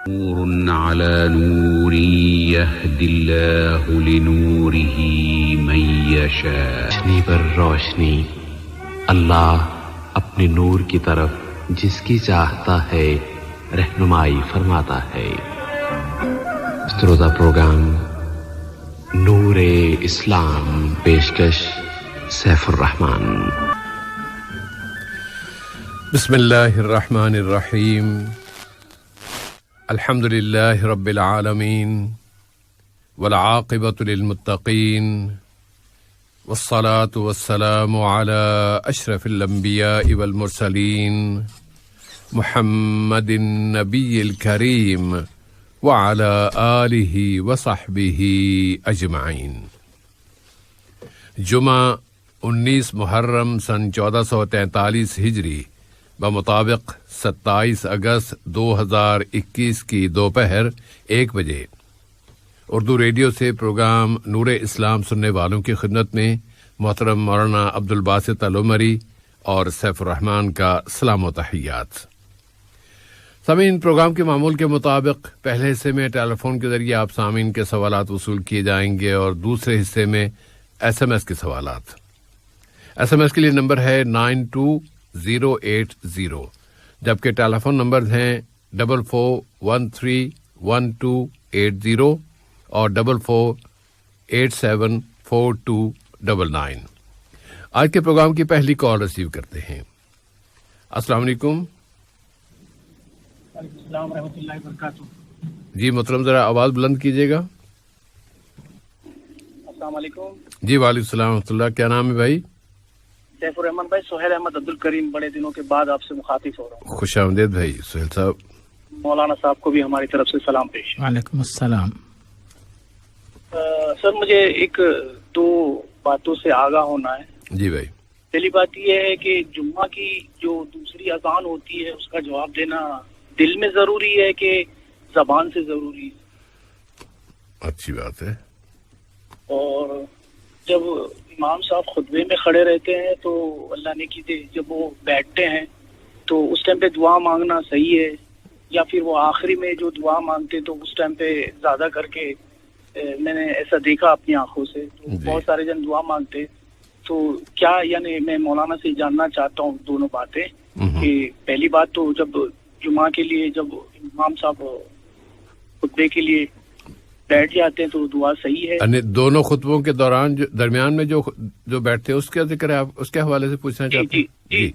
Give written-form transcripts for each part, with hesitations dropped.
نور على نور يهدي الله لنوره من يشاء. روشنی پر روشنی اللہ اپنے نور کی طرف جس کی چاہتا ہے رہنمائی فرماتا ہے. استرودا پروگرام نور اسلام، پیشکش سیف الرحمان. بسم اللہ الرحمن الرحیم. الحمد للہ رب العالمین والعاقبۃ للمتقین والصلاة والسلام علی اشرف الانبیاء والمرسلین محمد النبی الکریم وعلی آلہ وصحبہ اجمعین. جمعہ 19 محرم سن 1443 ہجری بمطابق 27 اگست 2021 کی دوپہر 1 بجے اردو ریڈیو سے پروگرام نور اسلام سننے والوں کی خدمت میں محترم مولانا عبدالباسط العمری اور سیف الرحمان کا سلام و تحیات. سامعین، پروگرام کے معمول کے مطابق پہلے حصے میں ٹیلی فون کے ذریعے آپ سامعین کے سوالات وصول کیے جائیں گے اور دوسرے حصے میں ایس ایم ایس کے سوالات. ایس ایم ایس کے لیے نمبر ہے 92080، جبکہ ٹیلی فون نمبرز ہیں 44131280 اور 44874299. آج کے پروگرام کی پہلی کال ریسیو کرتے ہیں. السلام علیکم. السلام ورحمۃ اللہ وبرکاتہ. جی محترم، ذرا آواز بلند کیجیے گا. السلام علیکم. جی وعلیکم السلام ورحمۃ اللہ. کیا نام ہے بھائی؟ سیف الرحمان بھائی. سہیل احمد عبدالکریم، بڑے دنوں کے بعد آپ سے مخاطب ہو رہا ہوں. خوش آمدید بھائی سہیل صاحب. مولانا صاحب کو بھی ہماری طرف سے سلام پیش. وعلیکم السلام. سر، مجھے ایک دو باتوں سے آگاہ ہونا ہے. جی بھائی. پہلی بات یہ ہے کہ جمعہ کی جو دوسری اذان ہوتی ہے اس کا جواب دینا دل میں ضروری ہے کہ زبان سے ضروری ہے؟ اچھی بات ہے. اور جب امام صاحب خطبے میں کھڑے رہتے ہیں تو اللہ نے کی دے جب وہ بیٹھتے ہیں تو اس ٹائم پہ دعا مانگنا صحیح ہے، یا پھر وہ آخری میں جو دعا مانگتے تو اس ٹائم پہ زیادہ کر کے میں نے ایسا دیکھا اپنی آنکھوں سے تو بہت سارے جن دعا مانگتے. تو کیا یعنی میں مولانا سے جاننا چاہتا ہوں دونوں باتیں کہ پہلی بات تو جب جمعہ کے لیے جب امام صاحب خطبے کے لیے بیٹھ جاتے ہیں تو دعا صحیح ہے؟ یعنی دونوں خطبوں کے دوران درمیان میں جو بیٹھتے ہیں اس کا ذکر ہے، آپ اس کے حوالے سے پوچھنا چاہتے ہیں؟ جی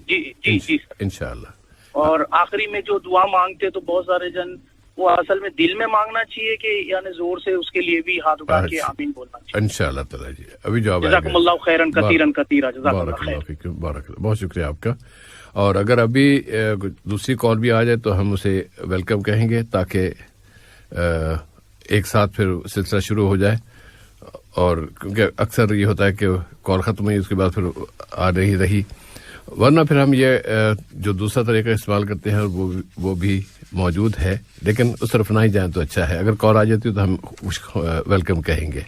انشاءاللہ. اور آخری میں جو دعا مانگتے تو بہت سارے جن وہ اصل میں دل میں مانگنا چاہیے کہ یعنی زور سے اس کے لیے بھی ہاتھ اٹھا کے آمین بولنا چاہیے؟ انشاءاللہ تعالی. جی ابھی جواب آئے گا. جزاکم اللہ خیرن کثیرن کثیرا. جزاک اللہ بارک خیر. اللہ فیکم. بارک اللہ. بہت شکریہ آپ کا. اور اگر ابھی دوسری کال بھی آ جائے تو ہم اسے ویلکم کہیں گے تاکہ ایک ساتھ پھر سلسلہ شروع ہو جائے. اور کیونکہ اکثر یہ ہوتا ہے کہ کال ختم ہوئی اس کے بعد پھر آ نہیں رہی، ورنہ پھر ہم یہ جو دوسرا طریقہ استعمال کرتے ہیں وہ بھی موجود ہے، لیکن اس طرف نہ ہی جائیں تو اچھا ہے. اگر کال آ جاتی ہے تو ہم ویلکم کہیں گے.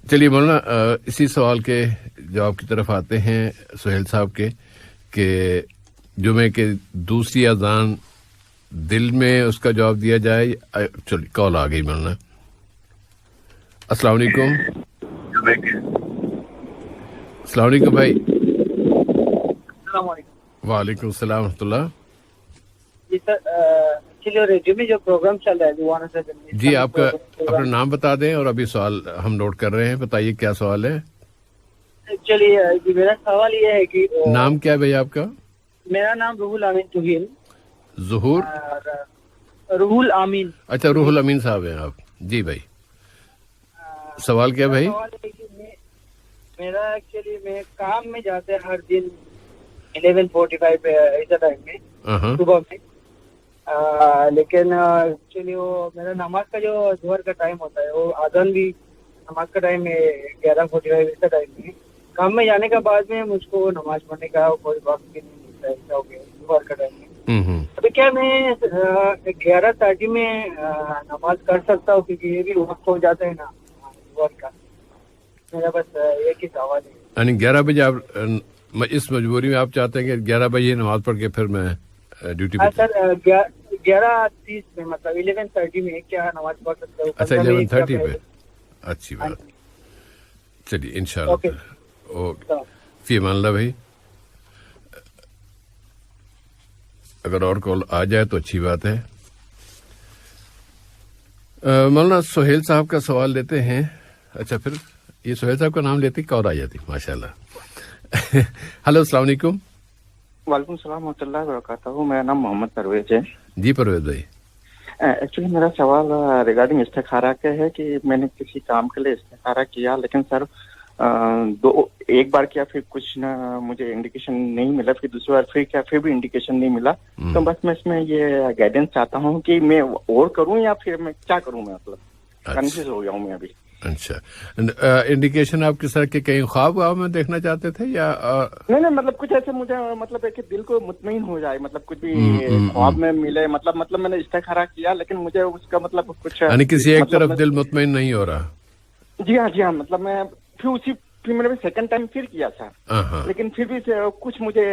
چلیے مولانا، اسی سوال کے جواب کی طرف آتے ہیں سہیل صاحب کے کہ جمعے کے دوسری اذان دل میں اس کا جواب دیا جائے. چلیے کال آ گئی مولانا. السلام علیکم. السلام علیکم بھائی. السلام علیکم. وعلیکم السلام ورحمۃ اللہ. جی سر، ایکچولی ریڈیو میں جو پروگرام چل رہا ہے دیوانہ سے جی آپ کا اپنا نام بتا دیں اور ابھی سوال ہم نوٹ کر رہے ہیں. بتائیے کیا سوال ہے. ایکچولی میرا سوال یہ ہے کہ نام کیا ہے بھائی آپ کا؟ میرا نام روح الامین توہیل. ظہور روح الامین. اچھا، روح الامین صاحب ہیں آپ. جی بھائی، سوال کیا بھائی؟ میرا ایکچولی میں کام میں جاتے ہر دن 11:45 ایسا ٹائم میں صبح میں، لیکن ایکچولی وہ میرا نماز کا جو ظہر کا ٹائم ہوتا ہے وہ اذان بھی نماز کا ٹائم ہے 11:45 ایسا ٹائم میں. کام میں جانے کے بعد میں مجھ کو نماز پڑھنے کا کوئی وقت بھی نہیں ملتا ایسا ہو گیا ظہر کا ٹائم میں. ابھی کیا میں 11:30 میں نماز کر سکتا ہوں کیونکہ یہ بھی وقت ہو جاتا ہے نا ظہر کا؟ میرا بس ایک ہی سوال ہے. یعنی 11 بجے آپ اس مجبوری میں آپ چاہتے ہیں کہ 11 بجے نماز پڑھ کے پھر میں ڈیوٹی ہاں پہ؟ سر 11:30 میں مطلب 11:30 میں کیا نماز پڑھ سکتے ہو؟ اچھا 11:30 پہ، اچھی بات. چلیے انشاءاللہ. اوکے اوکے، فی امان اللہ بھائی. اگر اور کال آ جائے تو اچھی بات ہے. مولانا سہیل صاحب کا سوال لیتے ہیں. اچھا پھر یہ سہیل صاحب کا نام لیتے کور آ جاتی ماشاء اللہ. ہلو السلام علیکم. وعلیکم السلام ورحمۃ اللہ وبرکاتہ. میرا نام محمد پرویز ہے. جی پرویز بھائی. ایکچولی میرا سوال ریگارڈنگ استخارہ کا ہے کہ میں نے کسی کام کے لیے استخارہ کیا، لیکن سر ایک بار کیا پھر کچھ نہ مجھے انڈیکیشن نہیں ملا، پھر دوسری بار پھر کیا پھر بھی انڈیکیشن نہیں ملا. تو بس میں اس میں یہ گائیڈنس چاہتا ہوں کہ میں اور کروں یا پھر میں کیا کروں. میں مطلب کنفیوز ہو گیا ہوں میں ابھی. اچھا انڈیکیشن آپ کس طرح کے کہیں خواب میں دیکھنا چاہتے تھے یا نہیں مطلب کچھ ایسے مجھے مطلب ہے کہ دل کو مطمئن ہو جائے، مطلب کچھ بھی خواب میں ملے، مطلب میں نے استخارہ کیا لیکن مجھے اس کا مطلب کچھ یعنی کسی ایک طرف دل مطمئن نہیں ہو رہا. جی ہاں مطلب میں پھر میں نے سیکنڈ ٹائم پھر کیا تھا، لیکن پھر بھی کچھ مجھے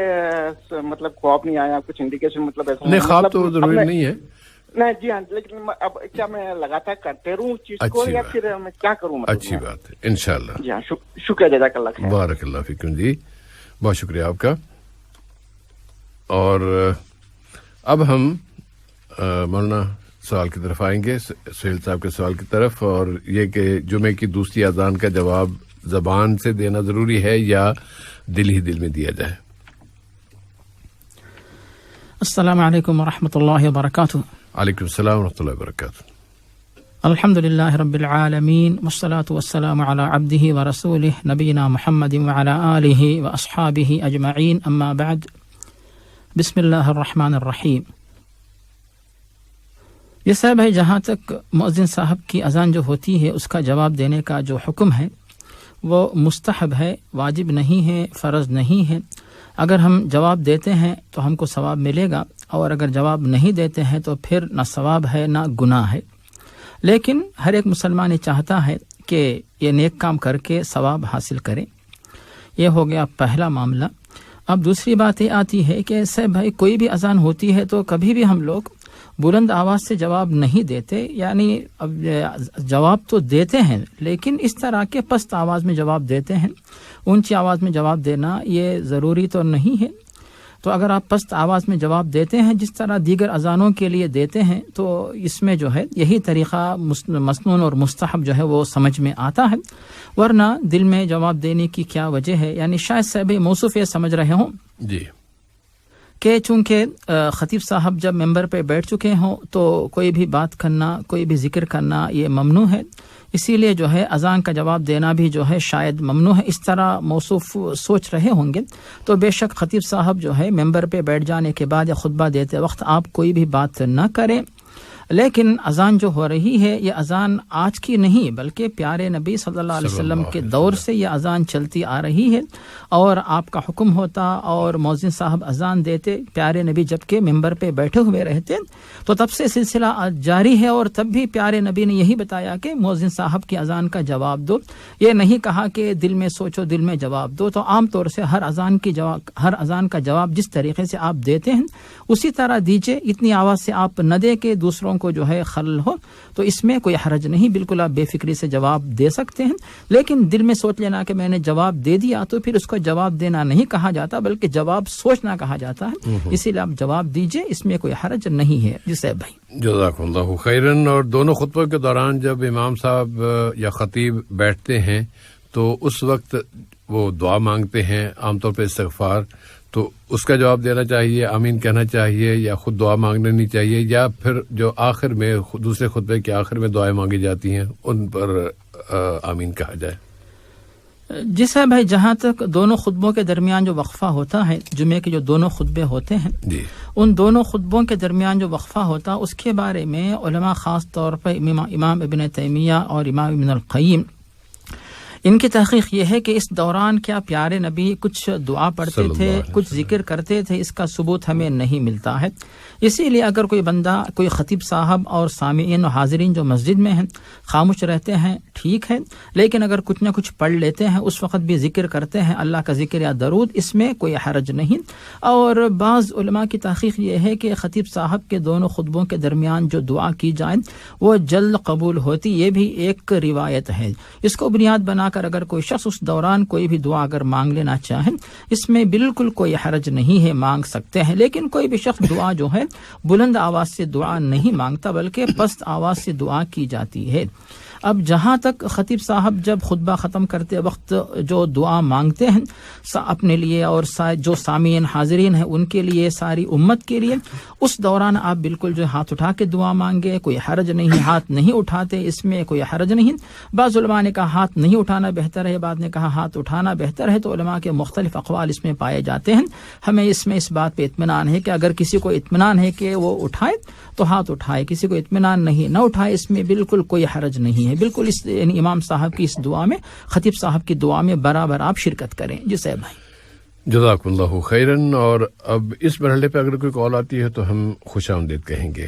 مطلب خواب نہیں آیا، کچھ انڈیکیشن مطلب ایسا نہیں. خواب تو ضروری نہیں ہے. نہیں جی ہاں، لیکن اب کیا میں لگاتار کرتے رہوں چیز کو یا پھر میں کیا کروں؟ اچھی بات ہے انشاءاللہ. جی ہاں شکریہ، جزاک اللہ خیر. بارک اللہ فیکم جی، بہت شکریہ آپ کا. اور اب ہم مولانا سوال کی طرف آئیں گے، سہیل صاحب کے سوال کی طرف، اور یہ کہ جمعے کی دوسری اذان کا جواب زبان سے دینا ضروری ہے یا دل ہی دل میں دیا جائے؟ السلام علیکم ورحمۃ اللہ وبرکاتہ. وعلیکم السلام ورحمۃ اللہ وبرکاتہ. الحمد للہ رب العالمین والصلاة والسلام علی عبدہ ورسولہ نبینا محمد وعلی آلہ واصحابہ اجمعین، اما بعد. بسم اللہ الرحمن الرحیم. یہ صاحب ہے، جہاں تک مؤذن صاحب کی اذان جو ہوتی ہے اس کا جواب دینے کا جو حکم ہے وہ مستحب ہے، واجب نہیں ہے، فرض نہیں ہے. اگر ہم جواب دیتے ہیں تو ہم کو ثواب ملے گا، اور اگر جواب نہیں دیتے ہیں تو پھر نہ ثواب ہے نہ گناہ ہے. لیکن ہر ایک مسلمان یہ چاہتا ہے کہ یہ نیک کام کر کے ثواب حاصل کرے. یہ ہو گیا پہلا معاملہ. اب دوسری بات یہ آتی ہے کہ صاحب بھائی کوئی بھی اذان ہوتی ہے تو کبھی بھی ہم لوگ بلند آواز سے جواب نہیں دیتے، یعنی اب جواب تو دیتے ہیں لیکن اس طرح کے پست آواز میں جواب دیتے ہیں. اونچی آواز میں جواب دینا یہ ضروری تو نہیں ہے. تو اگر آپ پست آواز میں جواب دیتے ہیں جس طرح دیگر اذانوں کے لیے دیتے ہیں تو اس میں جو ہے یہی طریقہ مسنون اور مستحب جو ہے وہ سمجھ میں آتا ہے. ورنہ دل میں جواب دینے کی کیا وجہ ہے؟ یعنی شاید صاحب موصوف یہ سمجھ رہے ہوں جی کہ چونکہ خطیب صاحب جب ممبر پہ بیٹھ چکے ہوں تو کوئی بھی بات کرنا، کوئی بھی ذکر کرنا یہ ممنوع ہے، اسی لیے جو ہے اذان کا جواب دینا بھی جو ہے شاید ممنوع ہے. اس طرح موصوف سوچ رہے ہوں گے. تو بے شک خطیب صاحب جو ہے ممبر پہ بیٹھ جانے کے بعد یا خطبہ دیتے وقت آپ کوئی بھی بات نہ کریں. لیکن اذان جو ہو رہی ہے یہ اذان آج کی نہیں بلکہ پیارے نبی صلی اللہ علیہ وسلم کے دور سے یہ اذان چلتی آ رہی ہے، اور آپ کا حکم ہوتا اور مؤذن صاحب اذان دیتے پیارے نبی جب کہ ممبر پہ بیٹھے ہوئے رہتے، تو تب سے سلسلہ جاری ہے. اور تب بھی پیارے نبی نے یہی بتایا کہ مؤذن صاحب کی اذان کا جواب دو. یہ نہیں کہا کہ دل میں سوچو دل میں جواب دو. تو عام طور سے ہر اذان کا جواب جس طریقے سے آپ دیتے ہیں اسی طرح دیجئے. اتنی آواز سے آپ نہ دے کہ دوسروں کو جو ہے خلل ہو، تو اس میں کوئی حرج نہیں، بالکل آپ بے فکری سے جواب دے سکتے ہیں. لیکن دل میں سوچ لینا کہ میں نے جواب دے دیا تو پھر اس کو جواب دینا نہیں کہا جاتا بلکہ جواب سوچنا کہا جاتا ہے. اسی لیے آپ جواب دیجئے، اس میں کوئی حرج نہیں ہے. جی صاحب بھائی جزاکم اللہ خیرن. اور دونوں خطبوں کے دوران جب امام صاحب یا خطیب بیٹھتے ہیں تو اس وقت وہ دعا مانگتے ہیں، عام طور پہ استغفار، تو اس کا جواب دینا چاہیے، آمین کہنا چاہیے، یا خود دعا مانگ لینی چاہیے، یا پھر جو آخر میں دوسرے خطبے کے آخر میں دعائیں مانگی جاتی ہیں ان پر آمین کہا جائے؟ جی صاحب بھائی، جہاں تک دونوں خطبوں کے درمیان جو وقفہ ہوتا ہے، جمعے کے جو دونوں خطبے ہوتے ہیں جی، ان دونوں خطبوں کے درمیان جو وقفہ ہوتا اس کے بارے میں علماء خاص طور پر امام ابن تیمیہ اور امام ابن القیم ان کی تحقیق یہ ہے کہ اس دوران کیا پیارے نبی کچھ دعا پڑھتے تھے، کچھ ذکر کرتے تھے، اس کا ثبوت ہمیں نہیں ملتا ہے۔ اسی لیے اگر کوئی بندہ، کوئی خطیب صاحب اور سامعین و حاضرین جو مسجد میں ہیں خاموش رہتے ہیں ٹھیک ہے، لیکن اگر کچھ نہ کچھ پڑھ لیتے ہیں، اس وقت بھی ذکر کرتے ہیں اللہ کا ذکر یا درود، اس میں کوئی حرج نہیں۔ اور بعض علماء کی تحقیق یہ ہے کہ خطیب صاحب کے دونوں خطبوں کے درمیان جو دعا کی جائے وہ جلد قبول ہوتی، یہ بھی ایک روایت ہے۔ اس کو بنیاد بنا کر اگر کوئی شخص اس دوران کوئی بھی دعا اگر مانگ لینا چاہے، اس میں بالکل کوئی حرج نہیں ہے، مانگ سکتے ہیں۔ لیکن کوئی بھی شخص دعا جو ہے بلند آواز سے دعا نہیں مانگتا، بلکہ پست آواز سے دعا کی جاتی ہے۔ اب جہاں تک خطیب صاحب جب خطبہ ختم کرتے وقت جو دعا مانگتے ہیں اپنے لیے اور جو سامعین حاضرین ہیں ان کے لیے، ساری امت کے لیے، اس دوران آپ بالکل جو ہاتھ اٹھا کے دعا مانگے، کوئی حرج نہیں۔ ہاتھ نہیں اٹھاتے، اس میں کوئی حرج نہیں۔ بعض علماء نے کہا ہاتھ نہیں اٹھانا بہتر ہے، بعض نے کہا ہاتھ اٹھانا بہتر ہے، تو علماء کے مختلف اقوال اس میں پائے جاتے ہیں۔ ہمیں اس میں اس بات پہ اطمینان ہے کہ اگر کسی کو اطمینان ہے کہ وہ اٹھائے تو ہاتھ اٹھائے، کسی کو اطمینان نہیں نہ اٹھائے، اس میں بالکل کوئی حرج نہیں ہے۔ بالکل اس یعنی امام صاحب کی اس دعا میں، خطیب صاحب کی دعا میں برابر آپ شرکت کریں۔ جی صاحب بھائی، جزاک اللہ خیرن۔ اور اب اس مرحلے پہ اگر کوئی کال آتی ہے تو ہم خوش آمدید کہیں گے۔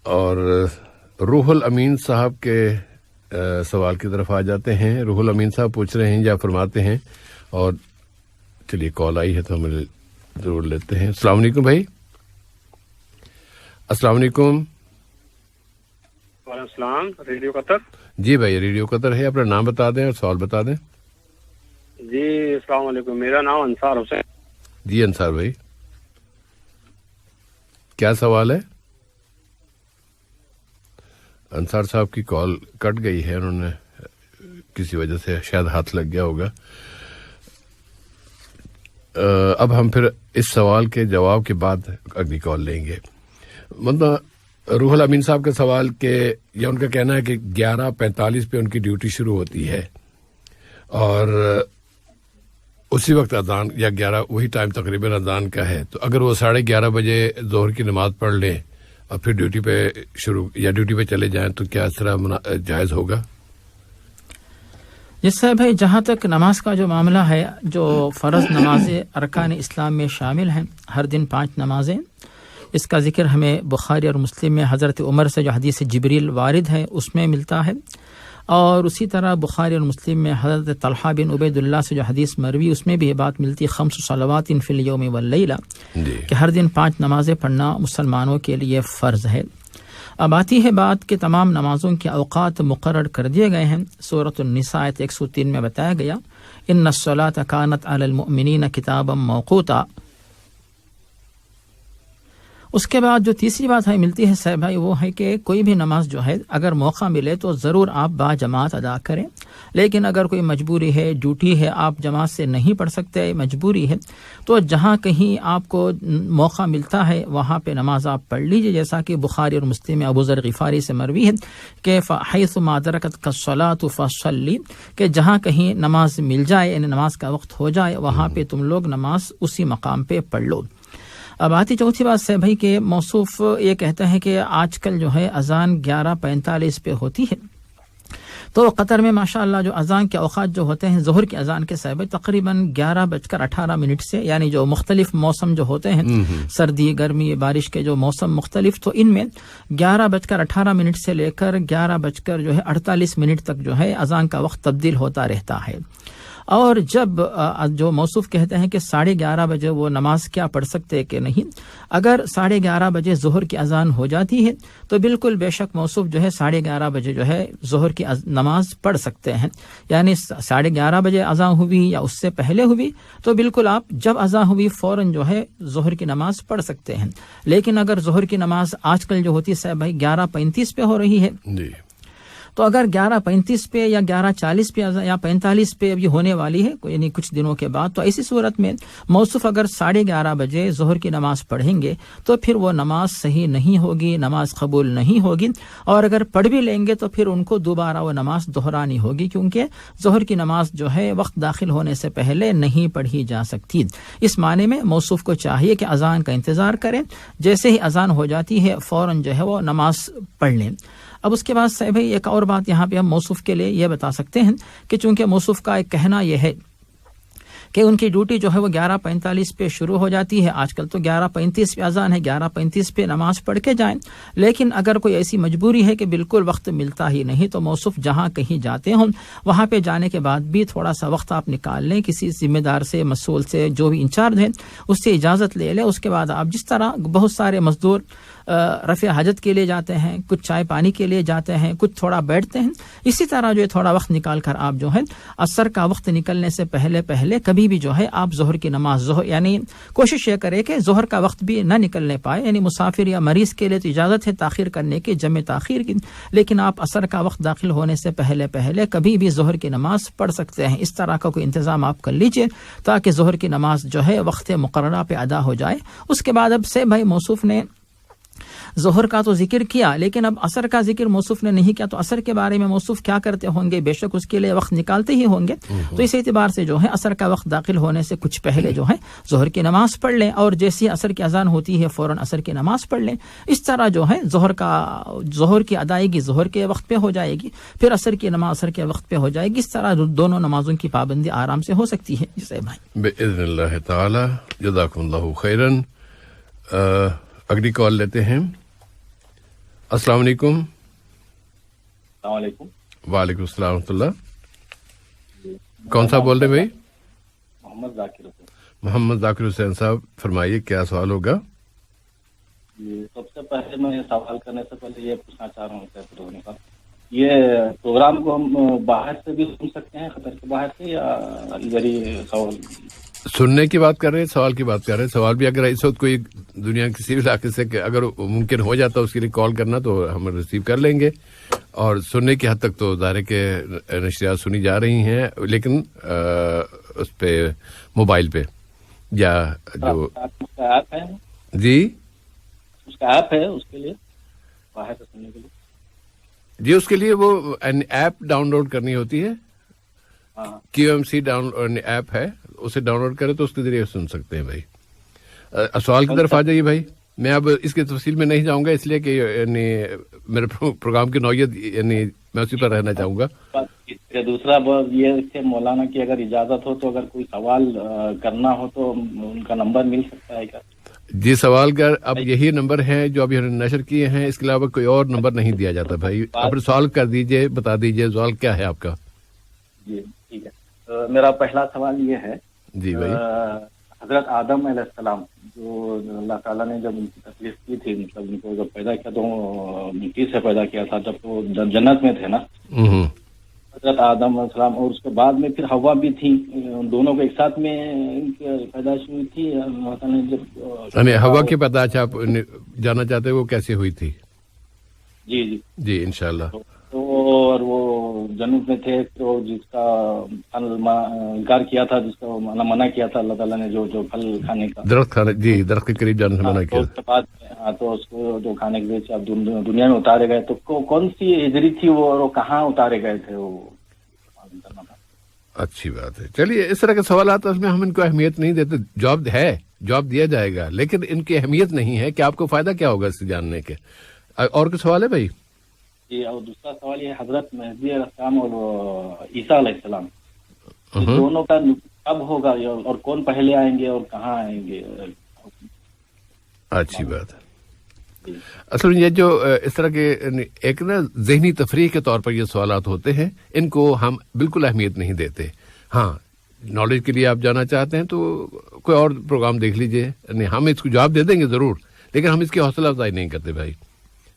اور روح الامین صاحب کے سوال کی طرف آ جاتے ہیں۔ روح الامین صاحب پوچھ رہے ہیں یا فرماتے ہیں، اور چلیے کال آئی ہے تو ہم ضرور لیتے ہیں۔ السلام علیکم بھائی۔ السلام علیکم۔ وعلیکم السلام، ریڈیو قطر۔ جی بھائی، ریڈیو قطر ہے، اپنا نام بتا دیں اور سوال بتا دیں۔ جی السلام علیکم، میرا نام انصار حسین۔ جی انصار بھائی، کیا سوال ہے؟ انصار صاحب کی کال کٹ گئی ہے، انہوں نے کسی وجہ سے شاید ہاتھ لگ گیا ہوگا۔ اب ہم پھر اس سوال کے جواب کے بعد اگلی کال لیں گے۔ مطلب روح الامین صاحب کا سوال کہ یا ان کا کہنا ہے کہ 11:45 پہ ان کی ڈیوٹی شروع ہوتی ہے اور اسی وقت اذان یا 11 وہی ٹائم تقریباً اذان کا ہے، تو اگر وہ 11:30 بجے ظہر کی نماز پڑھ لیں اور پھر ڈیوٹی پہ ڈیوٹی پہ چلے جائیں تو کیا اس طرح جائز ہوگا؟ جس سے بھائی جہاں تک نماز کا جو معاملہ ہے، جو فرض نمازیں ارکان اسلام میں شامل ہیں، ہر دن 5 نمازیں، اس کا ذکر ہمیں بخاری اور مسلم میں حضرت عمر سے جو حدیث جبریل وارد ہے اس میں ملتا ہے، اور اسی طرح بخاری اور مسلم میں حضرت طلحہ بن عبید اللہ سے جو حدیث مروی اس میں بھی یہ بات ملتی ہے 5 صلوات فی الیوم واللیلہ، کہ ہر دن 5 نمازیں پڑھنا مسلمانوں کے لیے فرض ہے۔ اب آتی ہے بات کہ تمام نمازوں کے اوقات مقرر کر دیے گئے ہیں۔ سورۃ النساء آیت 103 میں بتایا گیا ان الصلاۃ کانت علی المؤمنین کتابا موقوتا۔ اس کے بعد جو تیسری بات ہے ملتی ہے صاحب بھائی، وہ ہے کہ کوئی بھی نماز جو ہے اگر موقع ملے تو ضرور آپ با جماعت ادا کریں، لیکن اگر کوئی مجبوری ہے، ڈیوٹی ہے، آپ جماعت سے نہیں پڑھ سکتے، مجبوری ہے، تو جہاں کہیں آپ کو موقع ملتا ہے وہاں پہ نماز آپ پڑھ لیجئے، جیسا کہ بخاری اور مسلم میں ابو ذر غفاری سے مروی ہے کہ حیث ما ادرکتک الصلاۃ فصلی، کہ جہاں کہیں نماز مل جائے، یعنی نماز کا وقت ہو جائے، وہاں پہ تم لوگ نماز اسی مقام پہ پڑھ لو۔ اب آتی چوتھی بات سے بھائی کہ موصوف یہ کہتا ہے کہ آج کل جو ہے اذان 11:45 پہ ہوتی ہے، تو قطر میں ماشاءاللہ جو اذان کے اوقات جو ہوتے ہیں ظہر کی اذان کے صاحب تقریباً 11:18 سے، یعنی جو مختلف موسم جو ہوتے ہیں، سردی، گرمی، بارش کے جو موسم مختلف، تو ان میں 11:18 سے لے کر 11:48 تک جو ہے اذان کا وقت تبدیل ہوتا رہتا ہے۔ اور جب جو موصوف کہتے ہیں کہ 11:30 بجے وہ نماز کیا پڑھ سکتے کہ نہیں، اگر 11:30 بجے ظہر کی اذان ہو جاتی ہے تو بالکل بے شک موصوف جو ہے 11:30 بجے جو ہے ظہر کی نماز پڑھ سکتے ہیں، یعنی 11:30 بجے اذان ہوئی یا اس سے پہلے ہوئی تو بالکل آپ جب اذان ہوئی فوراً جو ہے ظہر کی نماز پڑھ سکتے ہیں۔ لیکن اگر ظہر کی نماز آج کل جو ہوتی ہے صاحب بھائی 11:35 پہ ہو رہی ہے، تو اگر 11:35 پہ یا 11:40 پہ یا 45 پہ اب یہ ہونے والی ہے، یعنی کچھ دنوں کے بعد، تو ایسی صورت میں موصوف اگر 11:30 بجے ظہر کی نماز پڑھیں گے تو پھر وہ نماز صحیح نہیں ہوگی، نماز قبول نہیں ہوگی، اور اگر پڑھ بھی لیں گے تو پھر ان کو دوبارہ وہ نماز دہرانی ہوگی، کیونکہ ظہر کی نماز جو ہے وقت داخل ہونے سے پہلے نہیں پڑھی جا سکتی۔ اس معنی میں موصوف کو چاہیے کہ اذان کا انتظار کریں، جیسے ہی اذان ہو جاتی ہے فوراً جو ہے وہ نماز پڑھ لیں۔ اب اس کے بعد سے بھائی ایک اور بات یہاں پہ ہم موصوف کے لیے یہ بتا سکتے ہیں کہ چونکہ موصوف کا ایک کہنا یہ ہے کہ ان کی ڈیوٹی جو ہے وہ 11:45 پہ شروع ہو جاتی ہے. آج کل تو 11:35 پہ اذان ہے, 11:35 پہ نماز پڑھ کے جائیں. لیکن اگر کوئی ایسی مجبوری ہے کہ بالکل وقت ملتا ہی نہیں تو موصوف جہاں کہیں جاتے ہوں وہاں پہ جانے کے بعد بھی تھوڑا سا وقت آپ نکال لیں, کسی ذمہ دار سے, مسئول سے, جو بھی انچارج ہے اس سے اجازت لے لیں. اس کے بعد آپ جس طرح بہت سارے مزدور رفع حاجت کے لیے جاتے ہیں, کچھ چائے پانی کے لیے جاتے ہیں, کچھ تھوڑا بیٹھتے ہیں, اسی طرح جو ہے تھوڑا وقت نکال کر آپ جو ہے عصر کا وقت نکلنے سے پہلے کبھی بھی جو ہے آپ ظہر کی نماز یعنی کوشش یہ کرے کہ ظہر کا وقت بھی نہ نکلنے پائے. یعنی مسافر یا مریض کے لیے تو اجازت ہے تاخیر کرنے کی, جمع تاخیر کی, لیکن آپ عصر کا وقت داخل ہونے سے پہلے کبھی بھی ظہر کی نماز پڑھ سکتے ہیں. اس طرح کا کوئی انتظام آپ کر لیجئے تاکہ ظہر کی نماز جو ہے وقت مقررہ پہ ادا ہو جائے. اس کے بعد اب سے بھائی موصوف نے ظہر کا تو ذکر کیا لیکن اب عصر کا ذکر موصوف نے نہیں کیا, تو عصر کے بارے میں موصوف کیا کرتے ہوں گے؟ بے شک اس کے لیے وقت نکالتے ہی ہوں گے. تو اس اعتبار سے جو ہے عصر کا وقت داخل ہونے سے کچھ پہلے جو ہے ظہر کی نماز پڑھ لیں, اور جیسی عصر کی اذان ہوتی ہے فوراً عصر کی نماز پڑھ لیں. اس طرح جو ہے ظہر کی ادائیگی ظہر کے وقت پہ ہو جائے گی, پھر عصر کی نماز عصر کے وقت پہ ہو جائے گی. اس طرح دونوں نمازوں کی پابندی آرام سے ہو سکتی ہے. جیسے بھائی باذن اللہ تعالی, جزاکم اللہ خیرن. اگلی کال لیتے ہیں. السلام علیکم. السلام علیکم. وعلیکم السلام ورحمۃ اللہ. کون سا بول رہے بھائی؟ محمد ذاکر حسین. محمد ذاکر حسین صاحب, فرمائیے کیا سوال ہوگا؟ سب سے پہلے میں سوال کرنے سے پہلے یہ پوچھنا چاہ رہا ہوں کہ یہ پروگرام کو ہم باہر سے بھی سن سکتے ہیں, قطر کے باہر سے, یا ادھر ہی سوال سننے کی بات کر رہے ہیں, سوال کی بات کر رہے ہیں؟ سوال بھی اگر اس وقت کوئی دنیا کسی بھی علاقے سے اگر ممکن ہو جاتا اس کے لیے کال کرنا تو ہم ریسیو کر لیں گے. اور سننے کی حد تک تو ظاہر ہے کہ نشریات سنی جا رہی ہیں, لیکن اس پہ موبائل پہ یا جو ایپ ہے, جی اس کا ایپ ہے اس کے لیے باہر سے سننے کے لیے, جی اس کے لیے وہ ایپ ڈاؤن لوڈ کرنی ہوتی ہے. QMC ایپ ہے, اسے ڈاؤن لوڈ کرے تو اس کے ذریعے سن سکتے ہیں. بھائی سوال کی طرف آ جائیے بھائی. میں اب اس کی تفصیل میں نہیں جاؤں گا اس لیے کہ یعنی میرے پروگرام کی نوعیت یعنی میں اسی پر رہنا چاہوں گا. دوسرا یہ کہ مولانا کی اگر اجازت ہو تو اگر کوئی سوال کرنا ہو تو ان کا نمبر مل سکتا ہے کیا؟ جی سوال کر, اب یہی نمبر ہیں جو ابھی ہم نے نشر کیے ہیں, اس کے علاوہ کوئی اور نمبر نہیں دیا جاتا. بھائی آپ سوال کر دیجئے, بتا دیجئے سوال کیا ہے آپ کا. جی ٹھیک ہے. میرا پہلا سوال یہ ہے, جی بھائی, حضرت آدم علیہ السلام جو اللہ تعالیٰ نے جب ان کی تکلیف کی تھی, مطلب ان کو جب پیدا کیا تو مٹی سے پیدا کیا تھا جب وہ جنت میں تھے نا, حضرت آدم علیہ السلام, اور اس کے بعد میں پھر حوا بھی تھی, دونوں کو ایک ساتھ میں ان کی پیدائش ہوئی تھی. اللہ تعالیٰ نے جب حوا کی پیدائش آپ جاننا چاہتے وہ کیسے ہوئی تھی؟ جی جی جی انشاءاللہ. تو اور وہ جنت میں تھے تو جس کا انکار کیا تھا, جس کا منع کیا تھا اللہ تعالیٰ نے, جو پھل کھانے کا, درخت کھانے, جی درخت کے قریب جانے سے منع کیا. اس کے بعد تو اس کو جو کھانے کے لیے اب دنیا میں اتارے گئے, تو کون سی ہجری تھی وہ, اور کہاں اتارے گئے تھے وہ؟ اچھی بات ہے. چلیے اس طرح کے سوالات اس میں ہم ان کو اہمیت نہیں دیتے. جواب ہے, جواب دیا جائے گا, لیکن ان کی اہمیت نہیں ہے کہ آپ کو فائدہ کیا ہوگا اس سے جاننے کے. اور کوئی سوال ہے بھائی؟ جی, اور دوسرا سوال یہ, حضرت مہدی علیہ السلام اور عیسیٰ علیہ السلام دونوں کا کب ہوگا, اور کون پہلے آئیں گے اور کہاں آئیں گے؟ اچھی بات ہے. اصل یہ جو اس طرح کے ایک نا ذہنی تفریح کے طور پر یہ سوالات ہوتے ہیں, ان کو ہم بالکل اہمیت نہیں دیتے. ہاں نالج کے لیے آپ جانا چاہتے ہیں تو کوئی اور پروگرام دیکھ لیجئے, ہم اس کو جواب دے دیں گے ضرور, لیکن ہم اس کی حوصلہ افزائی نہیں کرتے. بھائی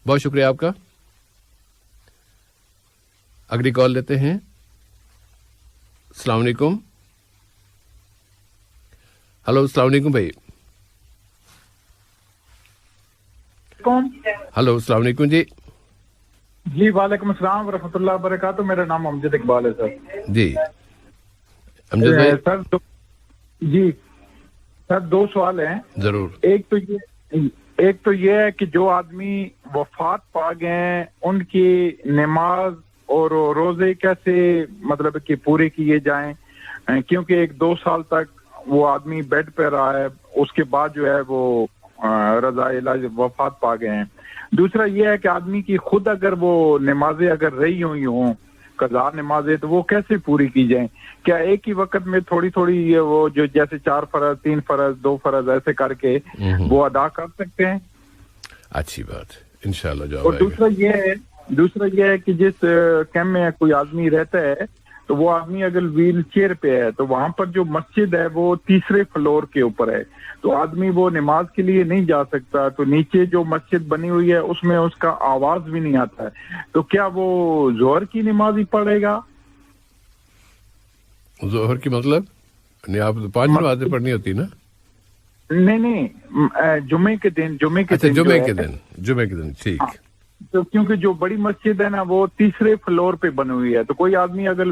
بہت شکریہ آپ کا. اگلی کال لیتے ہیں. السلام علیکم. ہلو السلام علیکم بھائی. ہلو السلام علیکم. جی جی وعلیکم السلام ورحمۃ اللہ وبرکاتہ. میرا نام امجد اقبال ہے سر. جی امجد بھائی. سر جی سر دو سوال ہیں. ضرور. ایک تو یہ ہے کہ جو آدمی وفات پا گئے ان کی نماز اور روزے کیسے مطلب کہ پورے کیے جائیں, کیونکہ 1-2 سال تک وہ آدمی بیڈ پہ رہا ہے, اس کے بعد جو ہے وہ رضا الہی وفات پا گئے ہیں. دوسرا یہ ہے کہ آدمی کی خود اگر وہ نمازیں اگر رہی ہوئی ہوں قضا نمازیں تو وہ کیسے پوری کی جائیں؟ کیا ایک ہی وقت میں تھوڑی تھوڑی وہ جو جیسے 4 فرض 3 فرض 2 فرض ایسے کر کے وہ ادا کر سکتے ہیں؟ اچھی بات انشاءاللہ جواب. اور دوسرا یہ ہے کہ جس کیمپ میں کوئی آدمی رہتا ہے تو وہ آدمی اگر ویل چیئر پہ ہے تو وہاں پر جو مسجد ہے وہ 3رے فلور کے اوپر ہے تو آدمی وہ نماز کے لیے نہیں جا سکتا. تو نیچے جو مسجد بنی ہوئی ہے اس میں اس کا آواز بھی نہیں آتا ہے. تو کیا وہ ظہر کی نماز ہی پڑھے گا؟ ظہر کی مطلب نہیں آپ 5 نمازیں پڑھنی ہوتی نا؟ نہیں جمعے کے دن ٹھیک. تو کیونکہ جو بڑی مسجد ہے نا وہ 3رے فلور پہ بنی ہوئی ہے تو کوئی آدمی اگر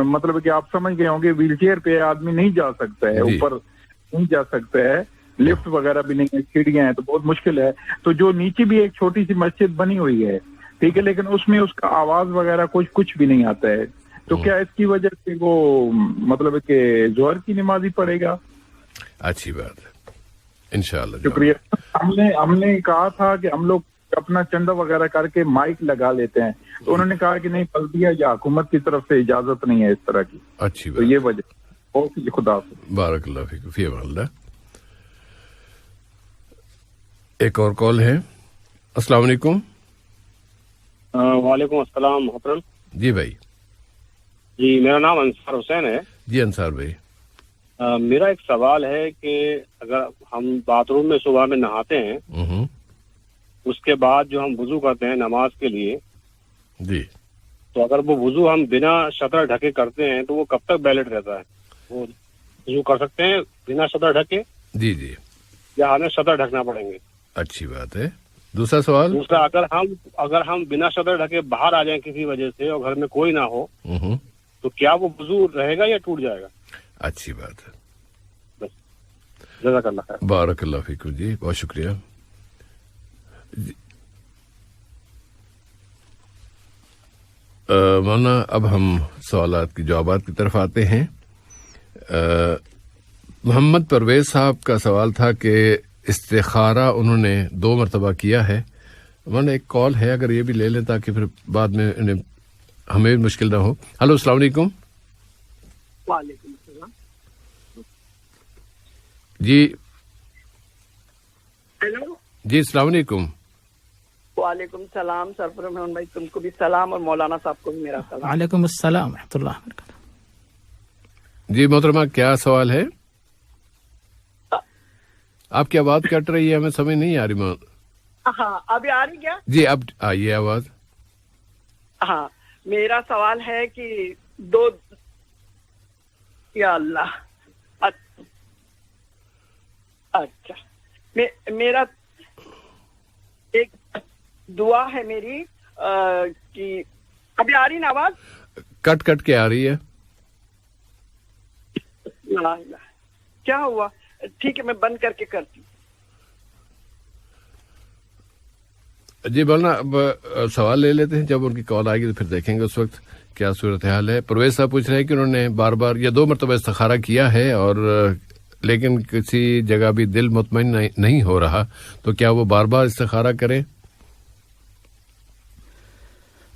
مطلب کہ آپ سمجھ گئے ہوں گے ویل چیئر پہ آدمی نہیں جا سکتا ہے, اوپر نہیں جا سکتا ہے, لفٹ وغیرہ بھی نہیں ہے, سیڑھیاں ہیں تو بہت مشکل ہے. تو جو نیچے بھی ایک چھوٹی سی مسجد بنی ہوئی ہے ٹھیک ہے, لیکن اس میں اس کا آواز وغیرہ کچھ بھی نہیں آتا ہے. تو کیا اس کی وجہ سے وہ مطلب کہ ظہر کی نماز ہی پڑھے گا؟ اچھی بات ہے انشاءاللہ. شکریہ. ہم نے کہا تھا کہ ہم لوگ اپنا چندہ وغیرہ کر کے مائک لگا لیتے ہیں تو انہوں نے کہا کہ نہیں بلدیہ یا حکومت کی طرف سے اجازت نہیں ہے اس طرح کی. اچھی بات. تو یہ وجہ. اوکے خدا حافظ. بارک اللہ فیکم. فی امان اللہ. ایک اور کال ہے. السلام علیکم. وعلیکم السلام محترم. جی بھائی. جی میرا نام انصار حسین ہے. جی انصار بھائی. میرا ایک سوال ہے کہ اگر ہم باتھ روم میں صبح میں نہاتے ہیں اس کے بعد جو ہم وضو کرتے ہیں نماز کے لیے جی, تو اگر وہ وضو ہم بنا شطر ڈھکے کرتے ہیں تو وہ کب تک ویلڈ رہتا ہے؟ وہ وضو کر سکتے ہیں بنا شطر ڈھکے؟ جی جی. یا ہمیں شطر ڈھکنا پڑیں گے؟ اچھی بات ہے. دوسرا سوال. دوسرا اگر ہم بنا شطر ڈھکے باہر آ جائیں کسی وجہ سے اور گھر میں کوئی نہ ہو تو کیا وہ وضو رہے گا یا ٹوٹ جائے گا؟ اچھی بات ہے. جزاک اللہ خیر. بارک اللہ فیکم. جی بہت شکریہ. مولانا اب ہم سوالات کی جوابات کی طرف آتے ہیں. محمد پرویز صاحب کا سوال تھا کہ استخارہ انہوں نے 2 مرتبہ کیا ہے. مولانا ایک کال ہے اگر یہ بھی لے لیں تاکہ پھر بعد میں ہمیں مشکل نہ ہو. ہلو السلام علیکم. وعلیکم السلام. جی ہیلو. جی السلام علیکم. وعلیکم السلام. سرفراز محمد بھائی تم کو بھی سلام اور مولانا صاحب کو بھی میرا سلام. وعلیکم السلام ورحمۃ اللہ وبرکاتہ. جی محترمہ کیا سوال ہے؟ آپ کی آواز کٹ رہی ہے, ہمیں سمجھ نہیں آ رہی. ہاں ابھی آ رہی کیا؟ جی اب آئیے آواز. ہاں میرا سوال ہے کہ یا اللہ اچھا میرا ایک دعا ہے میری کہ ابھی آ رہی نا آواز؟ کٹ کٹ کے آ رہی ہے. کیا ہوا؟ ٹھیک ہے میں بند کر کے کرتی ہوں. جی بولنا. اب سوال لے لیتے ہیں, جب ان کی کال آئے گی تو پھر دیکھیں گے اس وقت کیا صورتحال ہے. پرویز صاحب پوچھ رہے ہیں کہ انہوں نے بار بار یا 2 مرتبہ استخارہ کیا ہے اور لیکن کسی جگہ بھی دل مطمئن نہیں ہو رہا, تو کیا وہ بار بار استخارہ کریں؟